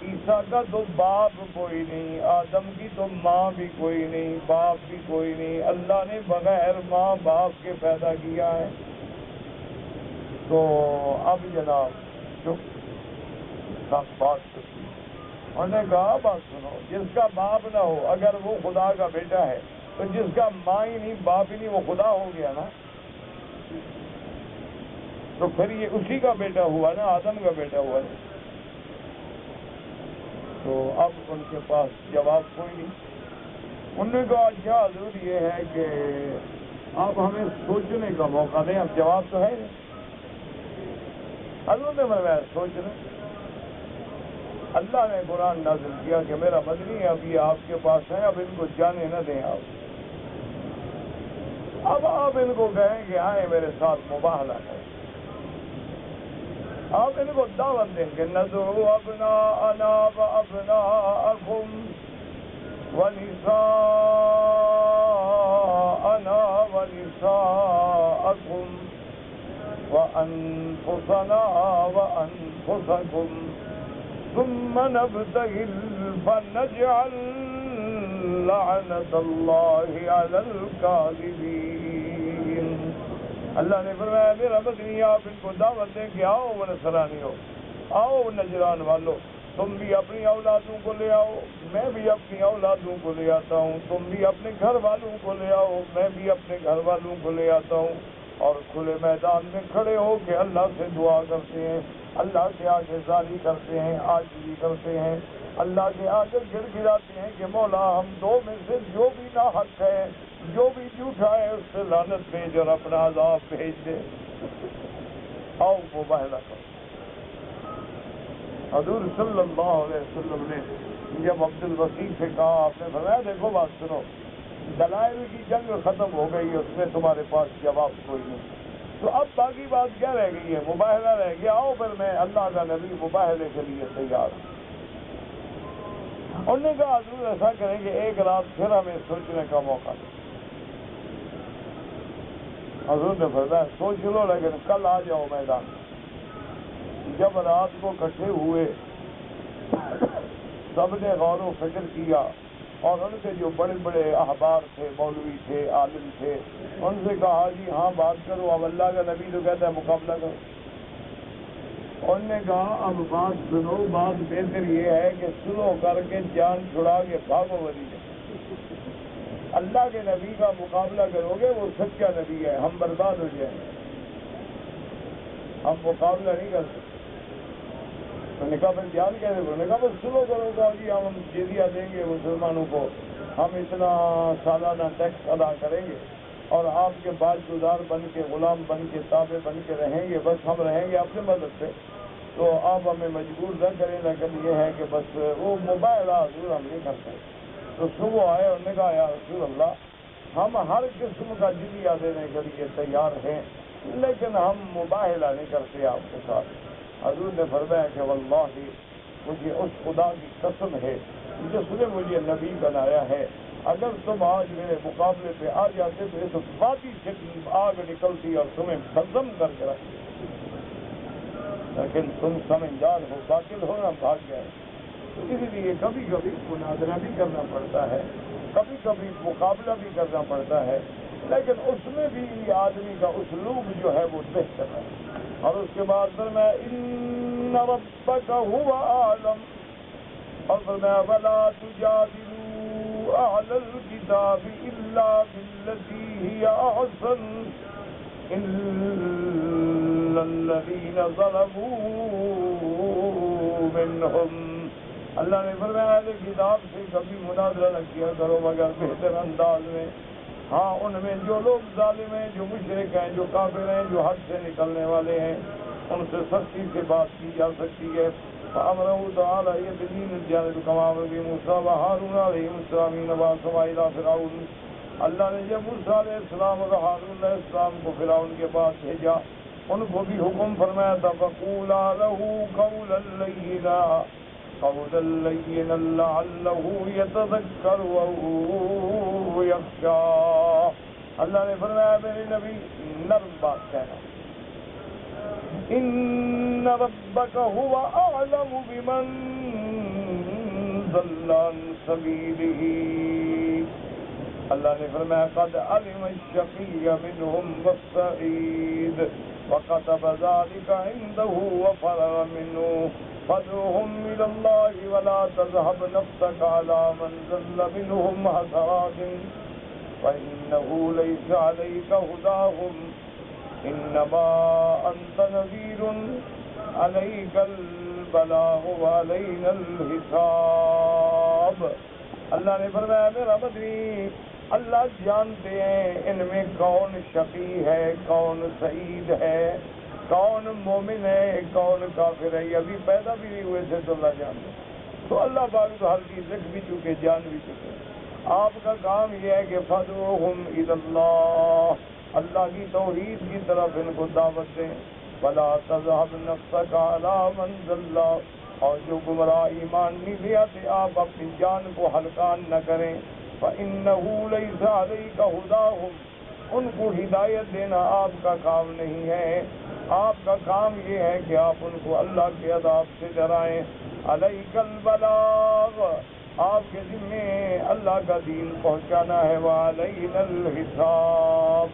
عیسیٰ کا تو باپ کوئی نہیں، آدم کی تو ماں بھی کوئی نہیں، باپ بھی کوئی نہیں، اللہ نے بغیر ماں باپ کے پیدا کیا ہے۔ تو اب جناب چپ، سب بات سنی۔ انہوں نے کہا بات سنو، جس کا باپ نہ ہو اگر وہ خدا کا بیٹا ہے تو جس کا ماں ہی نہیں باپ ہی نہیں وہ خدا ہو گیا نا، تو پھر یہ اسی کا بیٹا ہوا نا، آدم کا بیٹا ہوا نا۔ تو اب ان کے پاس جواب کوئی نہیں۔ انہوں نے کہا اچھا حضور یہ ہے کہ آپ ہمیں سوچنے کا موقع دیں، اب جواب تو ہے نہیں۔ حضور نے فرمایا سوچ رہے۔ اللہ نے قرآن نازل کیا کہ میرا مدنی اب یہ آپ کے پاس ہے، اب ان کو جانے نہ دیں آپ۔ اب آپ ان کو کہیں کہ آئے میرے ساتھ مباہلہ کریں، آپ ان کو دعوت دیں کہ ندعو ابناءنا وابناءکم ونساءنا ونساءکم وانفسنا وانفسکم ثم نبتہل فنجعل لعنت اللہ علی الکاذبین۔ اللہ نے فرمایا میرا مدنی آپ ان کو دعوت دیں کہ آؤ وہ نصرانی ہو، آؤ نجران والو، تم بھی اپنی اولادوں کو لے آؤ، میں بھی اپنی اولادوں کو لے آتا ہوں، تم بھی اپنے گھر والوں کو لے آؤ، میں بھی اپنے گھر والوں کو لے آتا ہوں، اور کھلے میدان میں کھڑے ہو کے اللہ سے دعا کرتے ہیں، اللہ کے آگے ذالی کرتے ہیں، عاجزی کرتے ہیں، اللہ کے آگے گر گراتے ہیں کہ مولا ہم دو میں سے جو بھی ناحق ہے، جو بھی جھوٹا ہے اس سے لعنت بھیج اور اپنا عذاب بھیج دے۔ آؤ مباہلہ کرو۔ حضور صلی اللہ علیہ وسلم نے جب عبد الوسیع سے کہا، آپ نے فرمایا دیکھو بات سنو، دلائل کی جنگ ختم ہو گئی، اس میں تمہارے پاس جواب کوئی نہیں، تو اب باقی بات کیا رہ گئی ہے؟ مباہلہ رہ گیا، آؤ پھر میں اللہ کا نبی مباہلے کے لیے تیار ہوں۔ انہوں نے کہا حضور ایسا کریں کہ ایک رات پھر ہمیں سوچنے کا موقع دیں۔ حضور نے فرمایا سوچ لو لیکن کل آ جاؤ میدان۔ جب رات کو اکٹھے ہوئے سب نے غور و فکر کیا، اور ان کے جو بڑے بڑے احبار تھے، مولوی تھے، عالم تھے، ان سے کہا جی ہاں بات کرو، اب اللہ کا نبی تو کہتا ہے مقابلہ کرو۔ انہوں نے کہا اب بات سنو، بات بہتر یہ ہے کہ سلو کر کے جان چھڑا کے بھاگو مدینے۔ اللہ کے نبی کا مقابلہ کرو گے، وہ سچا نبی ہے، ہم برباد ہو جائیں گے، ہم مقابلہ نہیں کر سکتے۔ تو نے کہا پھر جان کیسے؟ انہوں نے کہا بس سلو کرو گا جی ہم جزیہ دیں گے مسلمانوں کو، ہم اتنا سالانہ ٹیکس ادا کریں گے اور آپ کے باج گزار بن کے، غلام بن کے، تابع بن کے رہیں گے، بس ہم رہیں گے اپنے مدد سے، تو آپ ہمیں مجبور نہ کریں، لیکن یہ ہے کہ بس وہ مباہلہ حضور ہم نہیں کرتے۔ تو صبح آئے، انہوں نے کہا یا رسول اللہ ہم ہر قسم کا جزیہ دینے کے لیے تیار ہیں، لیکن ہم مباہلہ نہیں کرتے آپ کے ساتھ۔ حضور نے فرمایا کہ واللہ مجھے اس خدا کی قسم ہے جس نے مجھے نبی بنایا ہے، اگر تم آج میرے مقابلے پہ آ جاتے تو اس وادی سے آگ نکلتی اور تمہیں بزم کر کے رکھتی، لیکن تم سمجھدار ہو، باطل ہو نہ بھاگ گئے۔ تو اسی لیے کبھی کبھی مناظرہ بھی کرنا پڑتا ہے، کبھی کبھی مقابلہ بھی کرنا پڑتا ہے، لیکن اس میں بھی آدمی کا اسلوب جو ہے وہ بہتر ہے۔ اور اس کے بعد فرمایا ان ربک هو اعلم، اور فرمایا ولا تجادلوا اهل الكتاب الا بالتي هي احسن الا الذين ظلموا منهم۔ اللہ نے فرمایا اہل کتاب سے کبھی مناظرہ نہ کیا کرو مگر بہتر انداز میں، ہاں ان میں جو لوگ ظالم ہیں، جو مشرک ہیں، جو کافر ہیں، جو حد سے نکلنے والے ہیں، ان سے سختی سے بات کی جا سکتی ہے۔ فَأَمْرَهُ تَعَالَى يَدْنِينَ الْجَانِبِ كَمَا أَمَرَ بِمُوسَىٰ وَهَارُونَ عَلَيْهِمُ السَّلَامِ وَبَعَثَهُمَا إِلَىٰ فِرْعَوْنَ۔ اللہ نے جب موسیٰ علیہ السلام اور ہارون علیہ السلام کو فرعون کے پاس بھیجا، ان کو بھی حکم فرمایا تھا فَقُولَا لَهُ قَوْلًا لَّيِّنًا قَوْلًا لَّيِّنًا لَّعَلَّهُ يَتَذَكَّرُ أَوْ يَخْشَىٰ۔ اللہ نے فرمایا میرے نبی نرم بات کہنا، ان ربک هو اعلم بمن ضل عن سبیلہ۔ اللہ نے فرمایا قد علم الشقی منهم والسعید وكتب ذلك عنده وفرغ منه فادعهم الى الله ولا تذهب نفسك على من ضل منهم حسرات فانه ليس عليك هداهم انما انت نذیر علیک البلاغ وعلینا الحساب۔ اللہ نے فرمایا میرا مدنی اللہ جانتے ہیں ان میں کون شقی ہے، کون سعید ہے، کون مومن ہے، کون کافر ہے، یہ ابھی پیدا بھی نہیں ہوئے تھے تو اللہ جانتے ہیں۔ تو اللہ پاک تو ہر چیز لکھ بھی چکے، جان بھی چکے۔ آپ کا کام یہ ہے کہ فادعوہم الی اللہ، اللہ کی توحید کی طرف ان کو دعوت دیں۔ ولا تذهب نفسك على من ضل، اور جو گمراہ ایمان نہیں لے آتے آپ اپنی جان کو ہلکان نہ کریں۔ فإنه ليس عليك هداهم، ان کو ہدایت دینا آپ کا کام نہیں ہے، آپ کا کام یہ ہے کہ آپ ان کو اللہ کے عذاب سے ڈرائیں۔ علیک البلاغ، آپ کے ذمے اللہ کا دین پہنچانا ہے، وعلینا الحساب،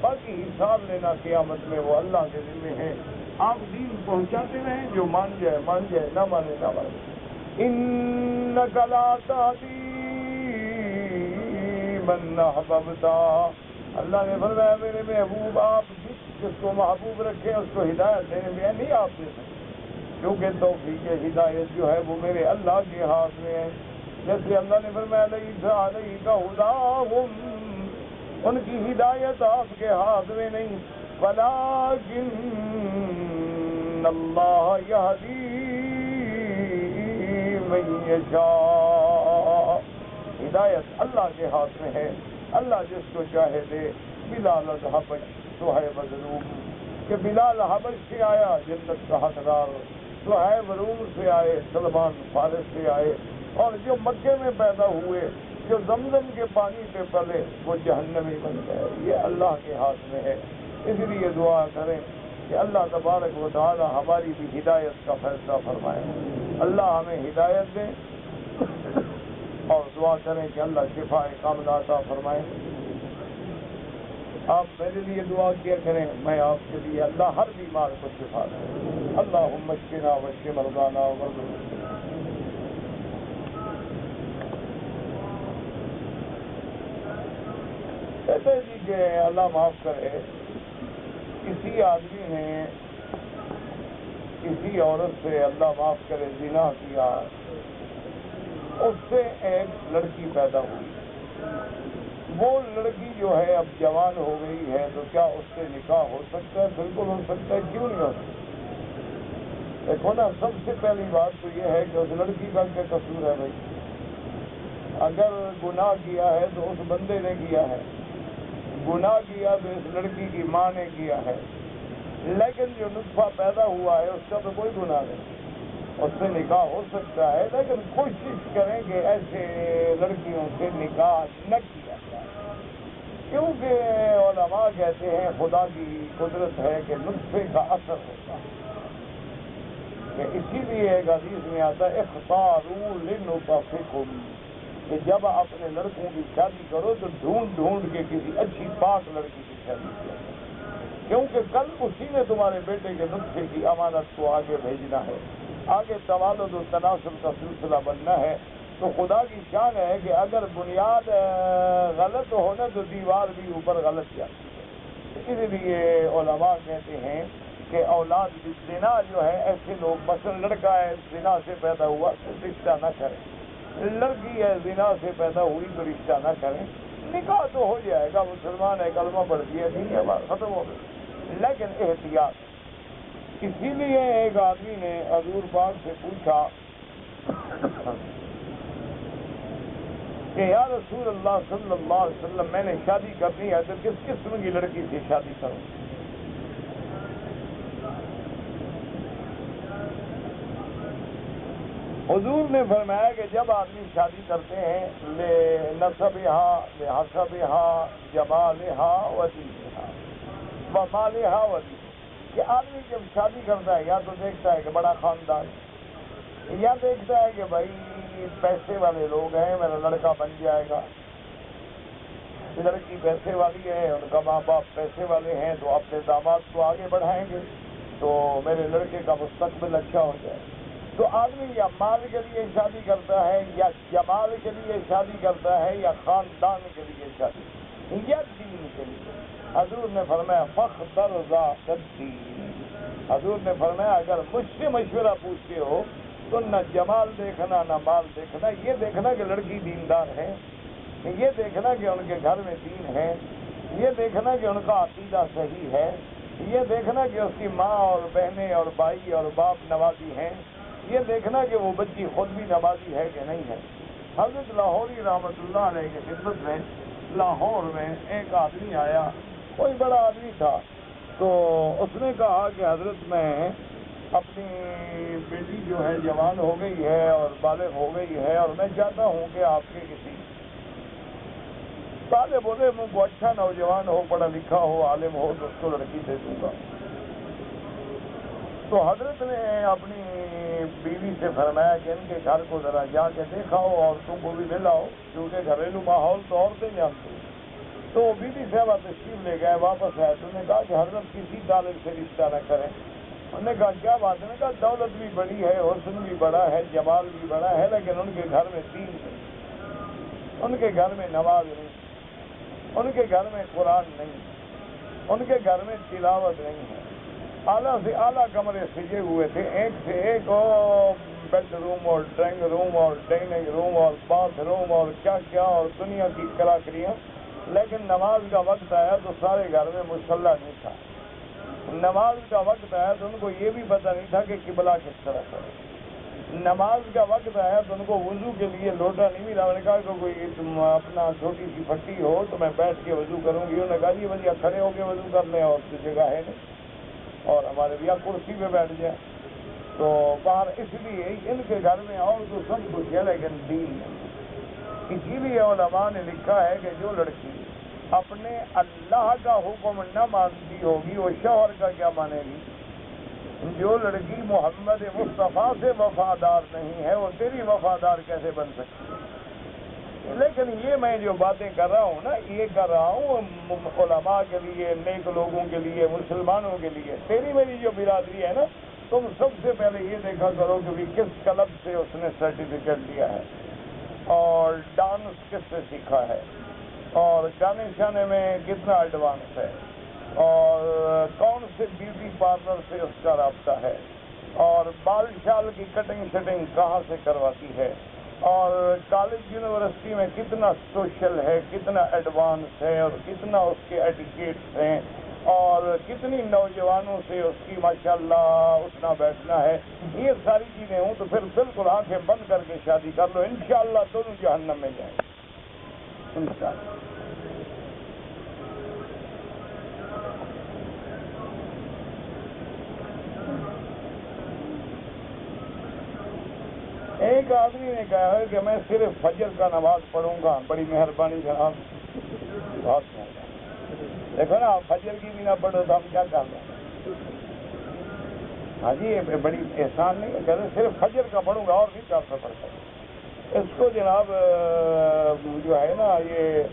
باقی حساب لینا قیامت میں وہ اللہ کے ذمے ہے۔ آپ دین پہنچاتے رہیں، جو مان جائے مان جائے، نہ مانے نہ مانے۔ انک لا تہدی من احببت، اللہ نے فرمایا میرے محبوب آپ جس کو محبوب رکھے اس کو ہدایت دینے میں نہیں آپ دے سکتے، کیونکہ توفیق ہدایت جو ہے وہ میرے اللہ کے ہاتھ میں ہے۔ جیسے اللہ نے فرمایا لیس علیک ہداہم، ان کی ہدایت آپ کے ہاتھ میں نہیں، ولكن اللہ یہدی من یشاء، ہدایت اللہ کے ہاتھ میں ہے، اللہ جس کو چاہے دے۔ بلال الحبش صہیب روم، کہ بلال حبش سے آیا جنت کا حقدار، صہیب روم سے آئے، سلمان فارس سے آئے، اور جو مکے میں پیدا ہوئے، جو زمزم کے پانی پہ پلے، وہ جہنمی بن گئے۔ یہ اللہ کے ہاتھ میں ہے۔ اس لیے دعا کریں کہ اللہ تبارک و تعالی ہماری بھی ہدایت کا فیصلہ فرمائے، اللہ ہمیں ہدایت دے، اور دعا کریں کہ اللہ شفا کاملہ عطا فرمائے۔ آپ میرے لیے دعا کیا کریں، میں آپ کے لیے، اللہ ہر بیمار کو شفا دے۔ اللہم اشفنا واشف مرضانا ومرضى کہتے جی کہ اللہ معاف کرے، کسی آدمی نے کسی عورت سے، اللہ معاف کرے، زنا کیا، اس سے ایک لڑکی پیدا ہوئی، وہ لڑکی جو ہے اب جوان ہو گئی ہے، تو کیا اس سے نکاح ہو سکتا ہے؟ بالکل ہو سکتا ہے، کیوں نہیں ہو سکتا؟ دیکھو نا، سب سے پہلی بات تو یہ ہے کہ اس لڑکی کا کیا قصور ہے بھائی؟ اگر گناہ کیا ہے تو اس بندے نے کیا ہے، گناہ کیا تو اس لڑکی کی ماں نے کیا ہے، لیکن جو نطفہ پیدا ہوا ہے اس کا تو کوئی گناہ نہیں، اس سے نکاح ہو سکتا ہے، لیکن کوشش کریں کہ ایسے لڑکیوں سے نکاح نہ کیا جائے، کیونکہ علماء کہتے ہیں خدا کی قدرت ہے کہ نطفے کا اثر ہوتا ہے، کہ اسی لیے ایک حدیث میں آتا ہے اختاروا لنطفکم، کہ جب اپنے لڑکوں کی شادی کرو تو ڈھونڈ ڈھونڈ کے کسی اچھی پاک لڑکی کی شادی کرو، کیونکہ کل اسی نے تمہارے بیٹے کے نطفے کی امانت کو آگے بھیجنا ہے، آگے توالد و تناسل کا سلسلہ بننا ہے۔ تو خدا کی شان ہے کہ اگر بنیاد غلط ہو نا تو دیوار بھی اوپر غلط جاتی ہے، اس لیے علماء کہتے ہیں کہ اولاد کی زنا جو ہے، ایسے لوگ، مثلا لڑکا ہے زنا سے پیدا ہوا تو رشتہ نہ کریں، لڑکی ہے زنا سے پیدا ہوئی تو رشتہ نہ کریں، نکاح تو ہو جائے گا، مسلمان ہے، کلمہ پڑھ دیا، ٹھیک ہے، بات ختم ہو گئی، لیکن احتیاط۔ اسی لیے ایک آدمی نے حضور پاک سے پوچھا کہ یا رسول اللہ صلی اللہ علیہ وسلم، میں نے شادی کرنی ہے تو کس قسم کی لڑکی سے شادی کروں؟ حضور نے فرمایا کہ جب آدمی شادی کرتے ہیں لنسبہا لحسبہا جمالہا ودینہا ومالہا ودینہا، کہ آدمی جب شادی کرتا ہے یا تو دیکھتا ہے کہ بڑا خاندان، یا دیکھتا ہے کہ بھائی پیسے والے لوگ ہیں، میرا لڑکا بن جائے گا، لڑکی پیسے والی ہے، ان کا ماں باپ پیسے والے ہیں، تو اپنے داماد کو آگے بڑھائیں گے تو میرے لڑکے کا مستقبل اچھا ہو جائے۔ تو آدمی یا مال کے لیے شادی کرتا ہے، یا جمال کے لیے شادی کرتا ہے، یا خاندان کے لیے شادی، یا دین کے لیے۔ حضور نے فرمایا فاختر ذات الدین، حضور نے فرمایا اگر مجھ سے مشورہ پوچھتے ہو تو نہ جمال دیکھنا نہ مال دیکھنا، یہ دیکھنا کہ لڑکی دیندار ہے، یہ دیکھنا کہ ان کے گھر میں دین ہے، یہ دیکھنا کہ ان کا عقیدہ صحیح ہے، یہ دیکھنا کہ اس کی ماں اور بہنیں اور بھائی اور باپ نمازی ہیں، یہ دیکھنا کہ وہ بچی خود بھی نمازی ہے کہ نہیں ہے۔ حضرت لاہوری رحمۃ اللہ علیہ کی خدمت میں لاہور میں ایک آدمی آیا، کوئی بڑا آدمی تھا، تو اس نے کہا کہ حضرت میں اپنی بیٹی جو ہے جوان ہو گئی ہے اور بالغ ہو گئی ہے، اور میں چاہتا ہوں کہ آپ کے کسی طالب علم کو، اچھا نوجوان ہو، پڑھا لکھا ہو، عالم ہو، تو اس کو لڑکی دے دوں گا۔ تو حضرت نے اپنی بیوی سے فرمایا کہ ان کے گھر کو ذرا جا کے دیکھاؤ، عورتوں کو بھی لے لاؤ، کیونکہ گھریلو ماحول تو عورتیں جانتی ہیں۔ تو بیوی صاحبہ تشریف لے گئے، واپس آئے تو نے کہا کہ حضرت کسی طالب سے رشتہ نہ کریں۔ انہوں نے کہا کیا بات ہے؟ نے کہا دولت بھی بڑی ہے، حسن بھی بڑا ہے، جمال بھی بڑا ہے، لیکن ان کے گھر میں دین نہیں، ان کے گھر میں نماز نہیں، ان کے گھر میں قرآن نہیں، ان کے گھر میں تلاوت نہیں ہے، اعلیٰ سے اعلیٰ کمرے سجے ہوئے تھے، ایک سے ایک بیڈ روم اور ڈرائنگ روم اور ڈائننگ روم اور باتھ روم اور کیا کیا اور دنیا کی کلاکریاں، لیکن نماز کا وقت آیا تو سارے گھر میں مصلی نہیں تھا، نماز کا وقت آیا تو ان کو یہ بھی پتہ نہیں تھا کہ قبلہ کس طرف ہے. نماز کا وقت آیا تو ان کو وضو کے لیے لوٹا نہیں ملا. انہوں نے کہا کہ کوئی تم اپنا چھوٹی سی پھٹی ہو تو میں بیٹھ کے وضو کروں گی. انہوں نے کہا جی بھیا کھڑے ہو کے وضو کر لیں اور تو جگہ ہے نہیں اور ہمارے بھیا کرسی پہ بیٹھ جائیں. تو باہر اس لیے ان کے گھر میں اور تو سب کچھ ہے لیکن دین نہیں. اسی لیے علماء نے لکھا ہے کہ جو لڑکی اپنے اللہ کا حکم نہ مانتی ہوگی وہ شوہر کا کیا مانے گی. جو لڑکی محمد مصطفیٰ سے وفادار نہیں ہے وہ تیری وفادار کیسے بن سکتی ہے. لیکن یہ میں جو باتیں کر رہا ہوں نا یہ کر رہا ہوں علماء کے لیے, نیک لوگوں کے لیے, مسلمانوں کے لیے. تیری میری جو برادری ہے نا تم سب سے پہلے یہ دیکھا کرو کہ کس کلب سے اس نے سرٹیفکیٹ لیا ہے اور ڈانس کس سے سیکھا ہے اور گانے شانے میں کتنا ایڈوانس ہے اور کون سے بیوٹی پارلر سے اس کا رابطہ ہے اور بال شال کی کٹنگ شٹنگ کہاں سے کرواتی ہے اور کالج یونیورسٹی میں کتنا سوشل ہے, کتنا ایڈوانس ہے اور کتنا اس کے ایٹیکیٹس ہیں اور کتنی نوجوانوں سے اس کی ماشاءاللہ اٹھنا بیٹھنا ہے. یہ ساری چیزیں ہوں تو پھر بالکل آنکھیں بند کر کے شادی کر لو. انشاءاللہ دونوں جہنم میں جائیں انشاءاللہ. ایک آدمی نے کہا ہے کہ میں صرف فجر کا نماز پڑھوں گا. بڑی مہربانی جناب, بہت مہربانی. دیکھو نا آپ فجر کی بھی نہ پڑھو تو ہم کیا کر رہے ہیں. ہاں جی یہ بڑی احسان نہیں ہے. کہتے صرف فجر کا پڑھوں گا اور نہیں کر پڑتا. اس کو جناب جو ہے نا یہ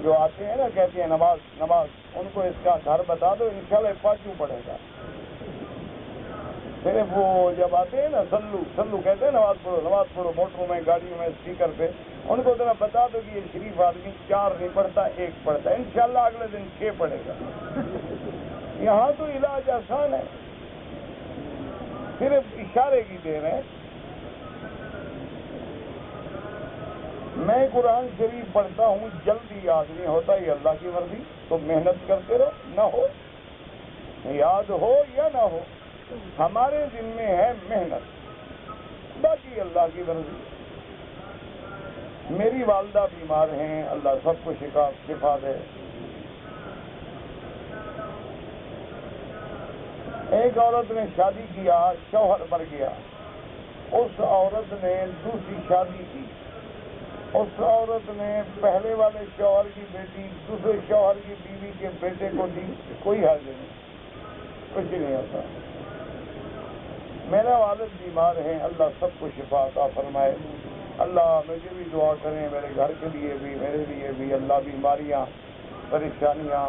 جو آتے ہیں نا کہتے ہیں نماز نماز, ان کو اس کا گھر بتا دو انشاءاللہ پانچوں پڑھے گا. صرف وہ جب آتے ہیں نا سلو کہتے ہیں نماز پڑھو موٹروں میں گاڑیوں میں اسپیکر پہ, ان کو ذرا بتا دو کہ یہ شریف آدمی 4 نہیں پڑھتا 1 پڑھتا ہے. انشاءاللہ اگلے دن 6 پڑھے گا. یہاں تو علاج آسان ہے, صرف اشارے کی دیر ہے. میں قرآن شریف پڑھتا ہوں جلدی یاد نہیں ہوتا, یہ اللہ کی مرضی. تو محنت کرتے رہو, نہ ہو یاد ہو یا نہ ہو ہمارے دن میں ہے محنت, باقی اللہ کی مرضی. میری والدہ بیمار ہیں, اللہ سب کو شفا دے. ایک عورت نے شادی کیا, شوہر مر گیا. اس عورت نے دوسری شادی کی. اس عورت نے پہلے والے شوہر کی بیٹی دوسرے شوہر کی بیوی کے بیٹے کو دی. کوئی حاضر نہیں, کچھ نہیں ہوتا. میرا والد بیمار ہیں, اللہ سب کو شفا عطا فرمائے. اللہ مجھے بھی دعا کریں, میرے گھر کے لیے بھی میرے لیے بھی. اللہ بیماریاں پریشانیاں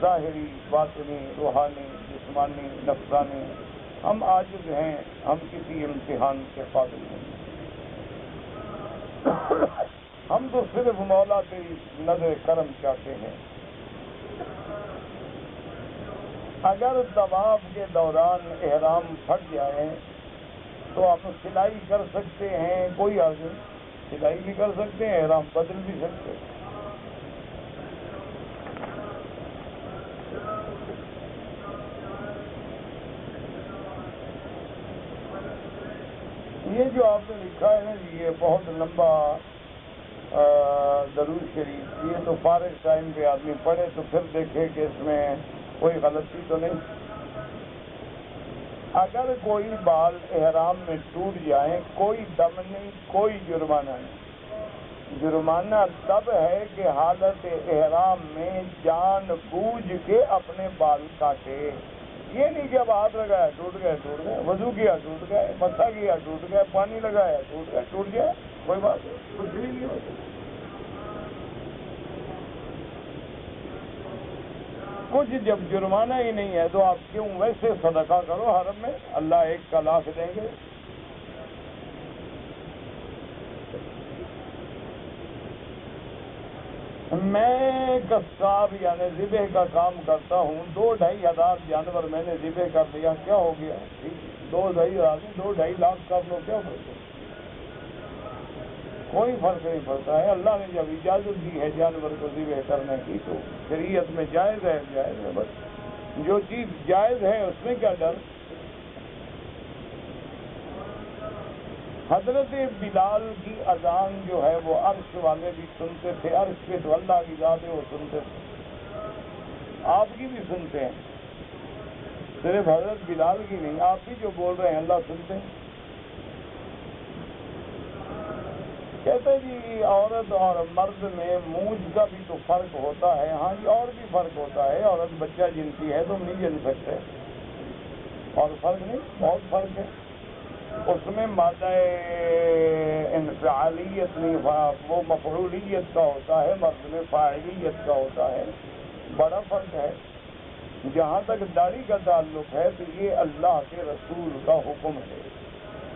ظاہری باطنی روحانی جسمانی نفسانی, ہم عاجز ہیں, ہم کسی امتحان کے قابل نہیں. ہم تو صرف مولا تیری نظر کرم چاہتے ہیں. اگر طواف کے دوران احرام پھٹ جائے تو ہم سلائی کر سکتے ہیں, کوئی عرض نہیں. سلائی بھی کر سکتے ہیں, احرام بدل بھی سکتے ہیں. یہ جو آپ نے لکھا ہے نا یہ بہت لمبا درود شریف, یہ تو فارغ ٹائم پہ آدمی پڑھے تو پھر دیکھے کہ اس میں کوئی غلطی تو نہیں. اگر کوئی بال احرام میں ٹوٹ جائیں کوئی دم نہیں, کوئی جرمانہ نہیں. جرمانہ تب ہے کہ حالت احرام میں جان بوجھ کے اپنے بال کاٹے. یہ نہیں کہ اب ہاتھ لگایا ٹوٹ گئے, وضو کیا ٹوٹ گئے, مسا کیا ٹوٹ گئے, پانی لگایا ٹوٹ گیا, کوئی بات نہیں, کچھ بھی نہیں ہوتا. کچھ جب جرمانہ ہی نہیں ہے تو آپ کیوں ویسے صدقہ کرو حرم میں, اللہ 1 کا لاکھ دیں گے. میں قصاب یعنی ذبح کا کام کرتا ہوں. 2-2.5 ہزار جانور میں نے ذبح کر دیا, کیا ہو گیا؟ 2-2.5 ہزار 2-2.5 لاکھ کر لو, کیا فرق ہے؟ کوئی فرق نہیں پڑتا ہے. اللہ نے جب اجازت دی ہے جانور کو ذبح کرنے کی تو شریعت میں جائز ہے بس. جو چیز جائز ہے اس میں کیا ڈر؟ حضرت بلال کی اذان جو ہے وہ عرش والے بھی سنتے تھے، عرش پہ تو اللہ کی ذات ہے وہ سنتے تھے، آپ کی بھی سنتے ہیں، صرف حضرت بلال کی نہیں، آپ بھی جو بول رہے ہیں اللہ سنتے ہیں۔ کہتے جی عورت اور مرد میں مونج کا بھی تو فرق ہوتا ہے۔ ہاں جی، اور بھی فرق ہوتا ہے، عورت بچہ جنتی ہے تم نہیں جن سکتے، اور فرق نہیں، بہت فرق ہے اس میں، مادہ انفعالیت نہیں، وہ مفعولیت کا ہوتا ہے، مرد میں فاعلیت کا ہوتا ہے، بڑا فرق ہے۔ جہاں تک داڑھی کا تعلق ہے تو یہ اللہ کے رسول کا حکم ہے۔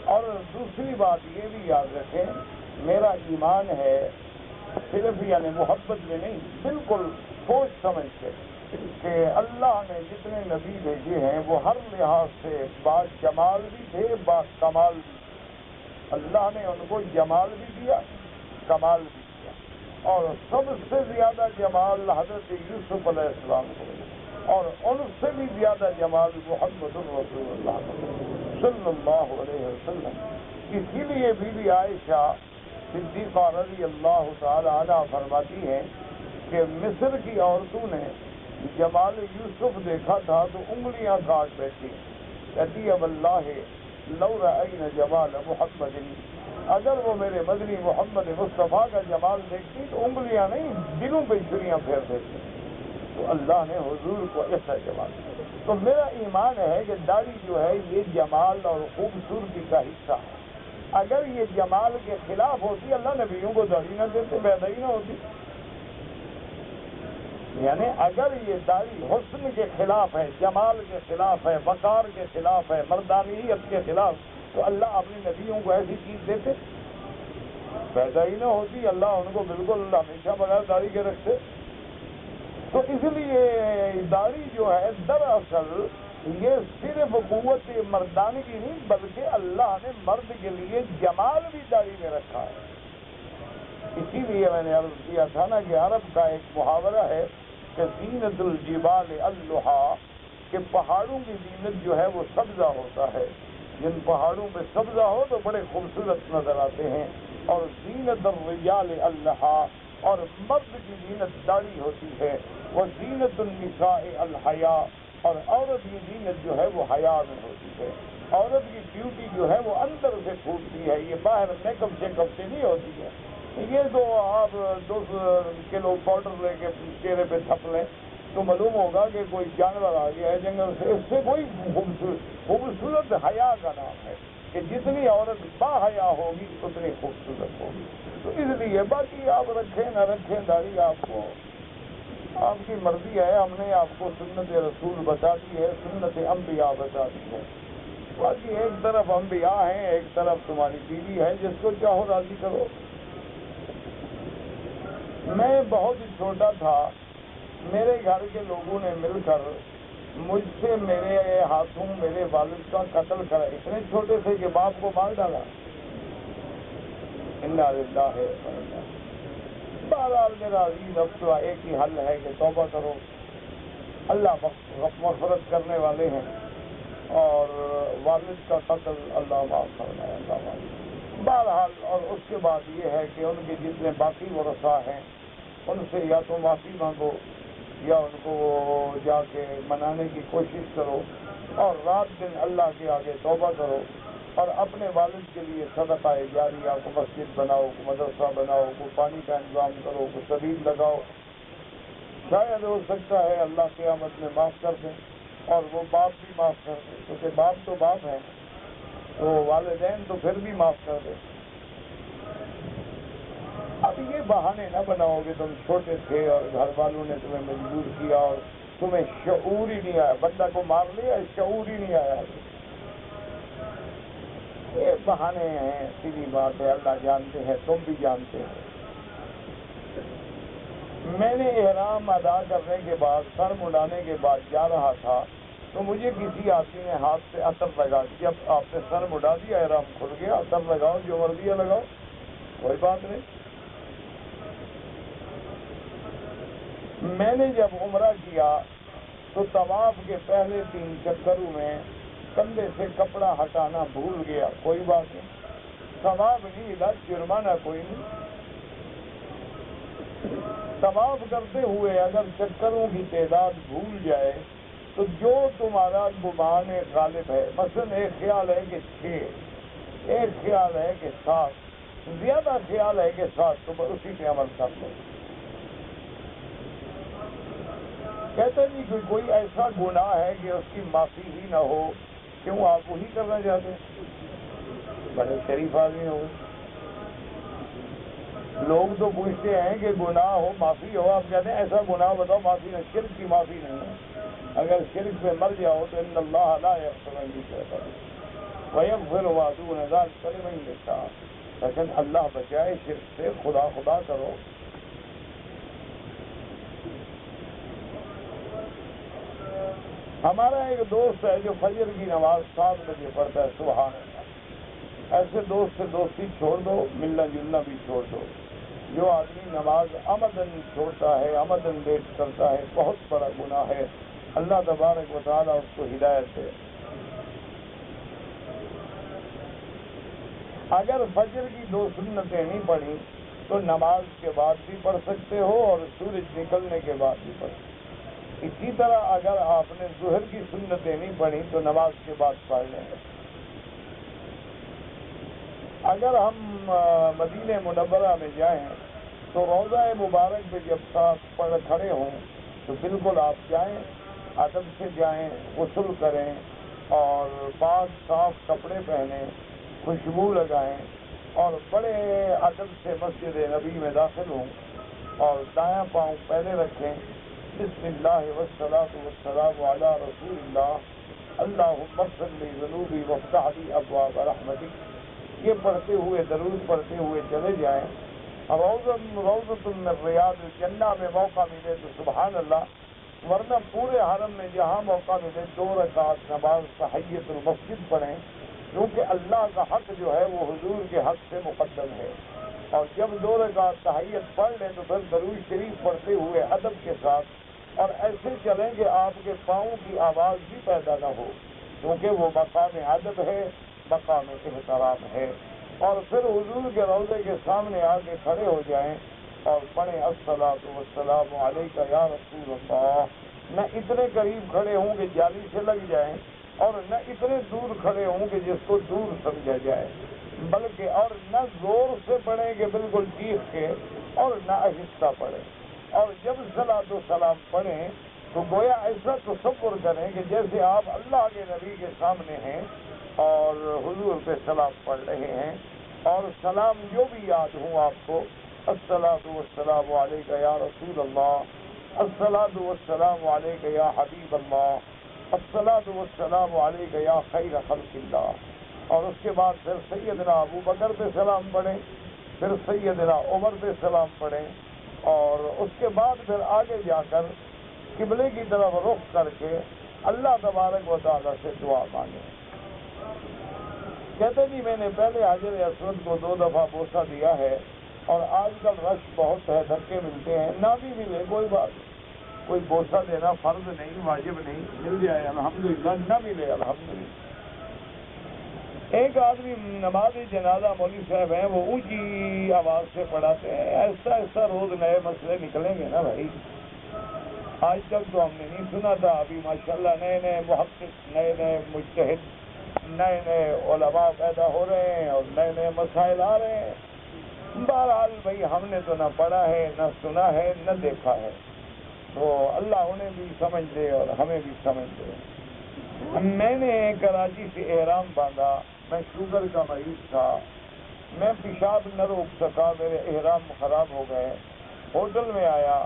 اور دوسری بات یہ بھی یاد رکھیں، میرا ایمان ہے صرف یعنی محبت میں نہیں، بالکل سوچ سمجھ کے کہ اللہ نے جتنے نبی بھیجے ہیں وہ ہر لحاظ سے با جمال بھی تھے، با کمال بھی تھے۔ اللہ نے ان کو جمال بھی دیا، کمال بھی دیا، اور سب سے زیادہ جمال حضرت یوسف علیہ السلام کو، اور ان سے بھی زیادہ جمال محمد الرسول اللہ صلی اللہ علیہ وسلم۔ اسی لیے بی بی عائشہ صدیقہ رضی اللہ تعالی عنہ فرماتی ہیں کہ مصر کی عورتوں نے جمال یوسف دیکھا تھا تو انگلیاں کاٹ بیٹھی، کہتی ہے واللہ لو رأینا جمال محمد، اگر وہ میرے مدنی محمد مصطفیٰ کا جمال دیکھتی تو انگلیاں نہیں دلوں پہ چھریاں پھیر دیتی۔ تو اللہ نے حضور کو ایسا جمال دیا۔ تو میرا ایمان ہے کہ داڑھی جو ہے یہ جمال اور خوبصورتی کا حصہ ہے۔ اگر یہ جمال کے خلاف ہوتی اللہ نبیوں کو داڑھی نہ دیتے، پیدا ہی نہ ہوتی۔ یعنی اگر یہ داڑھی حسن کے خلاف ہے، جمال کے خلاف ہے، وقار کے خلاف ہے، مردانیت کے خلاف، تو اللہ اپنے نبیوں کو ایسی چیز دیتے، پیدا ہی نہ ہوتی، اللہ ان کو بالکل ہمیشہ بغیر داڑھی کے رکھتے۔ تو اس لیے داڑھی جو ہے دراصل یہ صرف قوت مردانگی نہیں، بلکہ اللہ نے مرد کے لیے جمال بھی داڑھی میں رکھا ہے۔ اسی لیے میں نے عرض کیا تھا نا کہ عرب کا ایک محاورہ ہے کہ زینت الجبال اللحا، کہ پہاڑوں کی زینت جو ہے وہ سبزہ ہوتا ہے، جن پہاڑوں پہ سبزہ ہو تو بڑے خوبصورت نظر آتے ہیں۔ اور زینت الرجال اللحا، اور مرد کی زینت داڑھی ہوتی ہے۔ وہ زینت النساء الحیا، اور عورت کی زینت جو ہے وہ حیا میں ہوتی ہے۔ عورت کی بیوٹی جو ہے وہ اندر سے پھوٹتی ہے، یہ باہر میک اپ شیک اپ سے نہیں ہوتی ہے۔ یہ تو آپ 2 کلو پاؤڈر لے کے چہرے پہ تھپ لیں تو معلوم ہوگا کہ کوئی جانور آ گیا ہے جنگل سے، اس سے کوئی خوبصورت حیا کا نام ہے کہ جتنی عورت با حیا ہوگی اتنی خوبصورت ہوگی۔ تو اس لیے باقی آپ رکھیں نہ رکھیں داڑھی، آپ کی مرضی ہے، ہم نے آپ کو سنت رسول بتا دی ہے، سنت انبیاء بتا دی ہے۔ باقی ایک طرف انبیاء ہیں، ایک طرف تمہاری بیوی ہے، جس کو چاہو راضی کرو۔ میں بہت ہی چھوٹا تھا، میرے گھر کے لوگوں نے مل کر مجھ سے میرے ہاتھوں میرے والد کا قتل کرا، اتنے چھوٹے تھے کہ باپ کو مار ڈالا۔ انا للہ ہے۔ بہرحال میرا عزیز اب ایک ہی حل ہے کہ توبہ کرو، اللہ مغفرت کرنے والے ہیں، اور والد کا قتل اللہ معاف فرمائے، اللہ معاف۔ بہرحال اور اس کے بعد یہ ہے کہ ان کے جتنے باقی ورثاء ہیں ان سے یا تو معافی مانگو یا ان کو جا کے منانے کی کوشش کرو، اور رات دن اللہ کے آگے توبہ کرو، اور اپنے والد کے لیے صدقہ جاریہ، کو مسجد بناؤ، کو مدرسہ بناؤ، کو پانی کا انتظام کرو، کو طبیب لگاؤ، شاید ہو سکتا ہے اللہ قیامت میں معاف کر دیں، اور وہ باپ بھی معاف کر دے، کیونکہ باپ تو باپ ہے، تو والدین تو پھر بھی معاف کر دے۔ اب یہ بہانے نہ بناؤ کہ تم چھوٹے تھے اور گھر والوں نے تمہیں مجبور کیا اور تمہیں شعور ہی نہیں آیا، بندہ کو مار لیا شعور ہی نہیں آیا۔ یہ بہانے ہیں، سیدھی بات ہے، اللہ جانتے ہیں، تم بھی جانتے ہیں۔ میں نے احرام ادا کرنے کے بعد، سر مڈانے کے بعد جا رہا تھا تو مجھے کسی آدمی نے ہاتھ سے عطر لگا دیا، جب آپ نے سر مڈا دیا احرام کھل گیا، عطر لگاؤ، جو مرضی ہے لگاؤ، کوئی بات نہیں۔ میں نے جب عمرہ کیا تو طواف کے پہلے 3 چکروں میں کندھے سے کپڑا ہٹانا بھول گیا، کوئی بات نہیں، ثواب نہیں، ادھر جرمانہ کوئی نہیں۔ طواف کرتے ہوئے اگر چکروں کی تعداد بھول جائے تو جو تمہارا گمان غالب ہے، مثلا ایک خیال ہے کہ 6، ایک خیال ہے کہ 7، زیادہ خیال ہے کہ 7، تو اسی پہ عمل کر لو۔ کہتے نہیں کہ کوئی ایسا گناہ ہے کہ اس کی معافی ہی نہ ہو، کیوں آپ وہی کرنا چاہتے ہیں؟ بڑے شریف آدمی ہو، لوگ تو پوچھتے ہیں کہ گناہ ہو معافی ہو، آپ کہتے ہیں ایسا گناہ بتاؤ معافی نہیں، شرک کی معافی نہیں ہے۔ اگر شرک پہ مر جاؤ تو ان اللہ لا یغفر ان یشرک بہ ویغفر ما دون ذلک لمن یشاء، لیکن اللہ بچائے شرک سے، خدا خدا کرو۔ ہمارا ایک دوست ہے جو فجر کی نماز 7 بجے پڑھتا ہے، سبحان اللہ۔ ایسے دوست سے دوستی چھوڑ دو، ملنا جلنا بھی چھوڑ دو۔ جو آدمی نماز عمدن چھوڑتا ہے، عمدن لیٹ کرتا ہے، بہت بڑا گناہ ہے، اللہ تبارک و تعالیٰ اس کو ہدایت دے۔ اگر فجر کی 2 سنتیں نہیں پڑھی تو نماز کے بعد بھی پڑھ سکتے ہو اور سورج نکلنے کے بعد بھی پڑھ سکتے ہو۔ اسی طرح اگر آپ نے ظہر کی سنتیں نہیں پڑھی تو نماز کے بعد پڑھ لیں گے۔ اگر ہم مدینہ منورہ میں جائیں تو روضہ مبارک پہ جب ساتھ کھڑے ہوں تو بالکل آپ جائیں، ادب سے جائیں، غسل کریں اور پاک صاف کپڑے پہنیں، خوشبو لگائیں اور بڑے ادب سے مسجد نبی میں داخل ہوں اور دایاں پاؤں پہلے رکھیں، بسم اللہ والصلاۃ والسلام علی رسول اللہ، اللہم اغفر لی ذنوبی وافتح لی ابواب رحمتک، یہ پڑھتے ہوئے درود پڑھتے ہوئے چلے جائیں۔ روضۃ من ریاض الجنہ میں موقع ملے تو سبحان اللہ، ورنہ پورے حرم میں جہاں موقع ملے 2 رکعت نماز تحیۃ المسجد پڑھیں، کیونکہ اللہ کا حق جو ہے وہ حضور کے حق سے مقدم ہے۔ اور جب 2 رکعت تحیت پڑھ لیں تو پھر درود شریف پڑھتے ہوئے ادب کے ساتھ اور ایسے چلیں کہ آپ کے پاؤں کی آواز بھی پیدا نہ ہو، کیونکہ وہ مقام ادب ہے، مقام احترام ہے۔ اور پھر حضور کے روضے کے سامنے آ کے کھڑے ہو جائیں اور پڑھیں الصلاۃ والسلام علیک یا رسول اللہ۔ نہ اتنے قریب کھڑے ہوں کہ جالی سے لگ جائیں اور نہ اتنے دور کھڑے ہوں کہ جس کو دور سمجھا جائے، بلکہ اور نہ زور سے پڑھیں کہ بالکل چیخ کے اور نہ آہستہ پڑھیں۔ اور جب صلاۃ و سلام پڑھیں تو گویا ایسا تصور کریں کہ جیسے آپ اللہ کے نبی کے سامنے ہیں اور حضور پہ سلام پڑھ رہے ہیں، اور سلام جو بھی یاد ہوں آپ کو، الصلاۃ والسلام علیک یا رسول اللہ، الصلاۃ والسلام علیک یا حبیب اللہ، الصلاۃ والسلام علیک یا خیر خلق اللہ۔ اور اس کے بعد پھر سیدنا ابو بکر پہ سلام پڑھیں، پھر سیدنا عمر پہ سلام پڑھیں اور اس کے بعد پھر آگے جا کر قبلے کی طرف رخ کر کے اللہ تبارک و تعالیٰ سے دعا مانگیں۔ کہتے جی میں نے پہلے حجر اسود کو 2 دفعہ بوسہ دیا ہے اور آج کل رش بہت ہے، دھکے ملتے ہیں، نہ بھی ملے کوئی بات، کوئی بوسہ دینا فرض نہیں، واجب نہیں، مل جائے الحمدللہ، نہ ملے الحمدللہ۔ ایک آدمی نماز جنازہ مولوی صاحب ہیں، وہ اونچی آواز سے پڑھاتے ہیں، ایسا ایسا روز نئے مسئلے نکلیں گے نا بھائی، آج تک تو ہم نے نہیں سنا تھا، ابھی ماشاءاللہ نئے نئے محقق، نئے نئے مجتہد، نئے نئے علماء پیدا ہو رہے ہیں اور نئے نئے مسائل آ رہے ہیں۔ بہرحال بھائی ہم نے تو نہ پڑھا ہے، نہ سنا ہے، نہ دیکھا ہے، تو اللہ انہیں بھی سمجھ دے اور ہمیں بھی سمجھ دے۔ میں نے کراچی سے احرام باندھا، میں شوگر کا مریض تھا، میں پیشاب نہ روک سکا، میرے احرام خراب ہو گئے، ہوٹل میں آیا،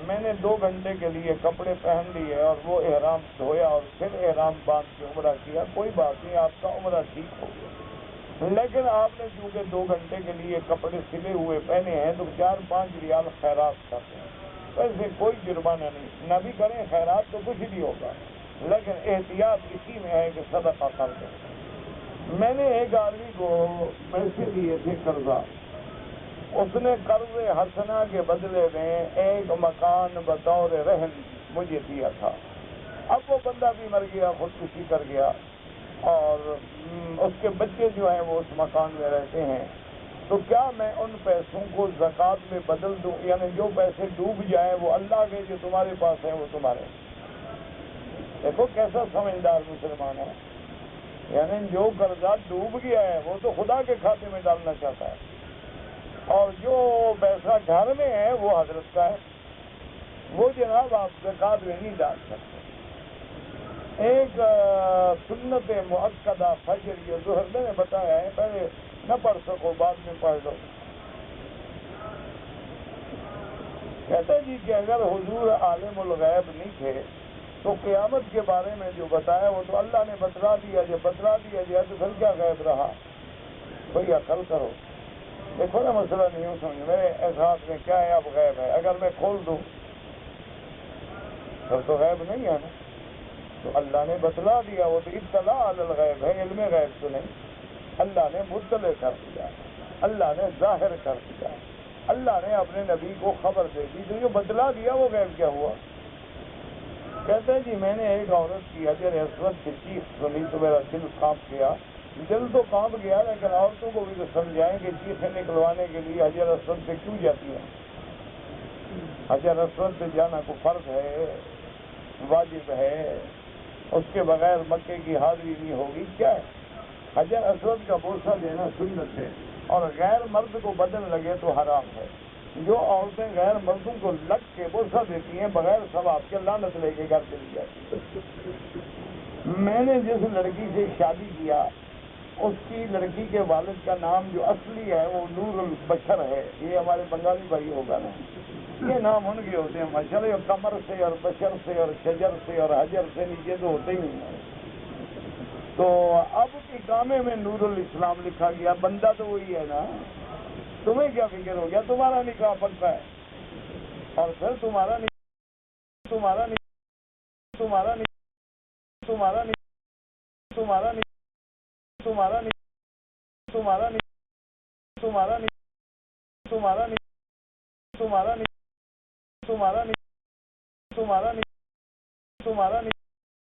میں نے 2 گھنٹے کے لیے کپڑے پہن لیے اور وہ احرام دھویا اور پھر احرام باندھ کے عمرہ کیا، کوئی بات نہیں، آپ کا عمرہ ٹھیک ہو گیا۔ لیکن آپ نے چونکہ 2 گھنٹے کے لیے کپڑے سلے ہوئے پہنے ہیں تو 4-5 ریال خیرات کرتے ہیں، ویسے کوئی جرمانہ نہیں، نہ بھی کریں خیرات تو کچھ بھی ہوگا، لیکن احتیاط اسی میں ہے کہ صدقہ کر دیں۔ میں نے ایک آدمی کو پیسے دیے تھے قرضہ، اس نے قرض حسنہ کے بدلے میں ایک مکان بطور رہن مجھے دیا تھا، اب وہ بندہ بھی مر گیا، خودکشی کر گیا، اور اس کے بچے جو ہیں وہ اس مکان میں رہتے ہیں، تو کیا میں ان پیسوں کو زکوٰۃ میں بدل دوں؟ یعنی جو پیسے ڈوب جائیں وہ اللہ کے، جو تمہارے پاس ہیں وہ تمہارے۔ دیکھو کیسا سمجھدار مسلمان ہے، یعنی جو قرضہ ڈوب گیا ہے وہ تو خدا کے کھاتے میں ڈالنا چاہتا ہے، اور جو پیسہ گھر میں ہے وہ حضرت کا ہے، وہ جناب آپ زکوٰۃ میں نہیں ڈال سکتے۔ ایک سنت مؤکدہ فجر یہ ظہر میں نے بتایا ہے، پہلے نہ پڑھ سکو بعد میں پڑھ لو۔ کہتے جی کہ اگر حضور عالم الغیب نہیں تھے تو قیامت کے بارے میں جو بتایا وہ تو اللہ نے بتلا دیا، جب بتلا دیا گیا تو پھر کیا غیب رہا؟ بھئی عقل کرو، دیکھو نا مسئلہ نہیں ہوں سمجھ، میرے احساس میں کیا ہے اب غیب ہے، اگر میں کھول دوں پھر تو غیب نہیں ہے نا، تو اللہ نے بتلا دیا، وہ تو اطلاع علی الغیب ہے، علم غیب تو نہیں، اللہ نے مطلع کر دیا، اللہ نے ظاہر کر دیا، اللہ نے اپنے نبی کو خبر دے دی، تو جو بتلا دیا وہ غیب کیا ہوا؟ کہتے ہیں جی میں نے ایک عورت کی حجر اسود سے چیخ سنی تو میرا دل کانپ گیا، دل تو کانپ گیا لیکن عورتوں کو بھی تو سمجھائیں کہ چیخیں نکلوانے کے لیے حجر اسود پہ کیوں جاتی ہیں؟ حجر اسود پہ جانا کو فرض ہے، واجب ہے، اس کے بغیر مکے کی حاضری نہیں ہوگی، کیا ہے؟ حجر اسود کا بوسہ دینا سنت ہے، اور غیر مرد کو بدن لگے تو حرام ہے۔ جو عورتیں غیر مردوں کو لگ کے بوسہ دیتی ہیں بغیر ثواب کے، لعنت لے کے گھر چلی جاتی۔ میں نے جس لڑکی سے شادی کیا اس کی لڑکی کے والد کا نام جو اصلی ہے وہ نور البشر ہے، یہ ہمارے بنگالی بھائی ہوگا نا، یہ نام ان کے ہوتے ہیں مشر، اور قمر سے اور بشر سے اور شجر سے اور حجر سے نیچے تو ہوتے ہی نہیں ہیں۔ تو اب اقامے میں نور الاسلام لکھا گیا، بندہ تو وہی ہے نا، تمہیں کیا فکر ہو گیا؟ تمہارا نکاح پکا ہے، اور پھر تمہارا تمہارا تمہارا تمہارا تمہارا تمہارا تمہارا تمہارا تمہارا تمہارا تمہارا تمہارا تمہارا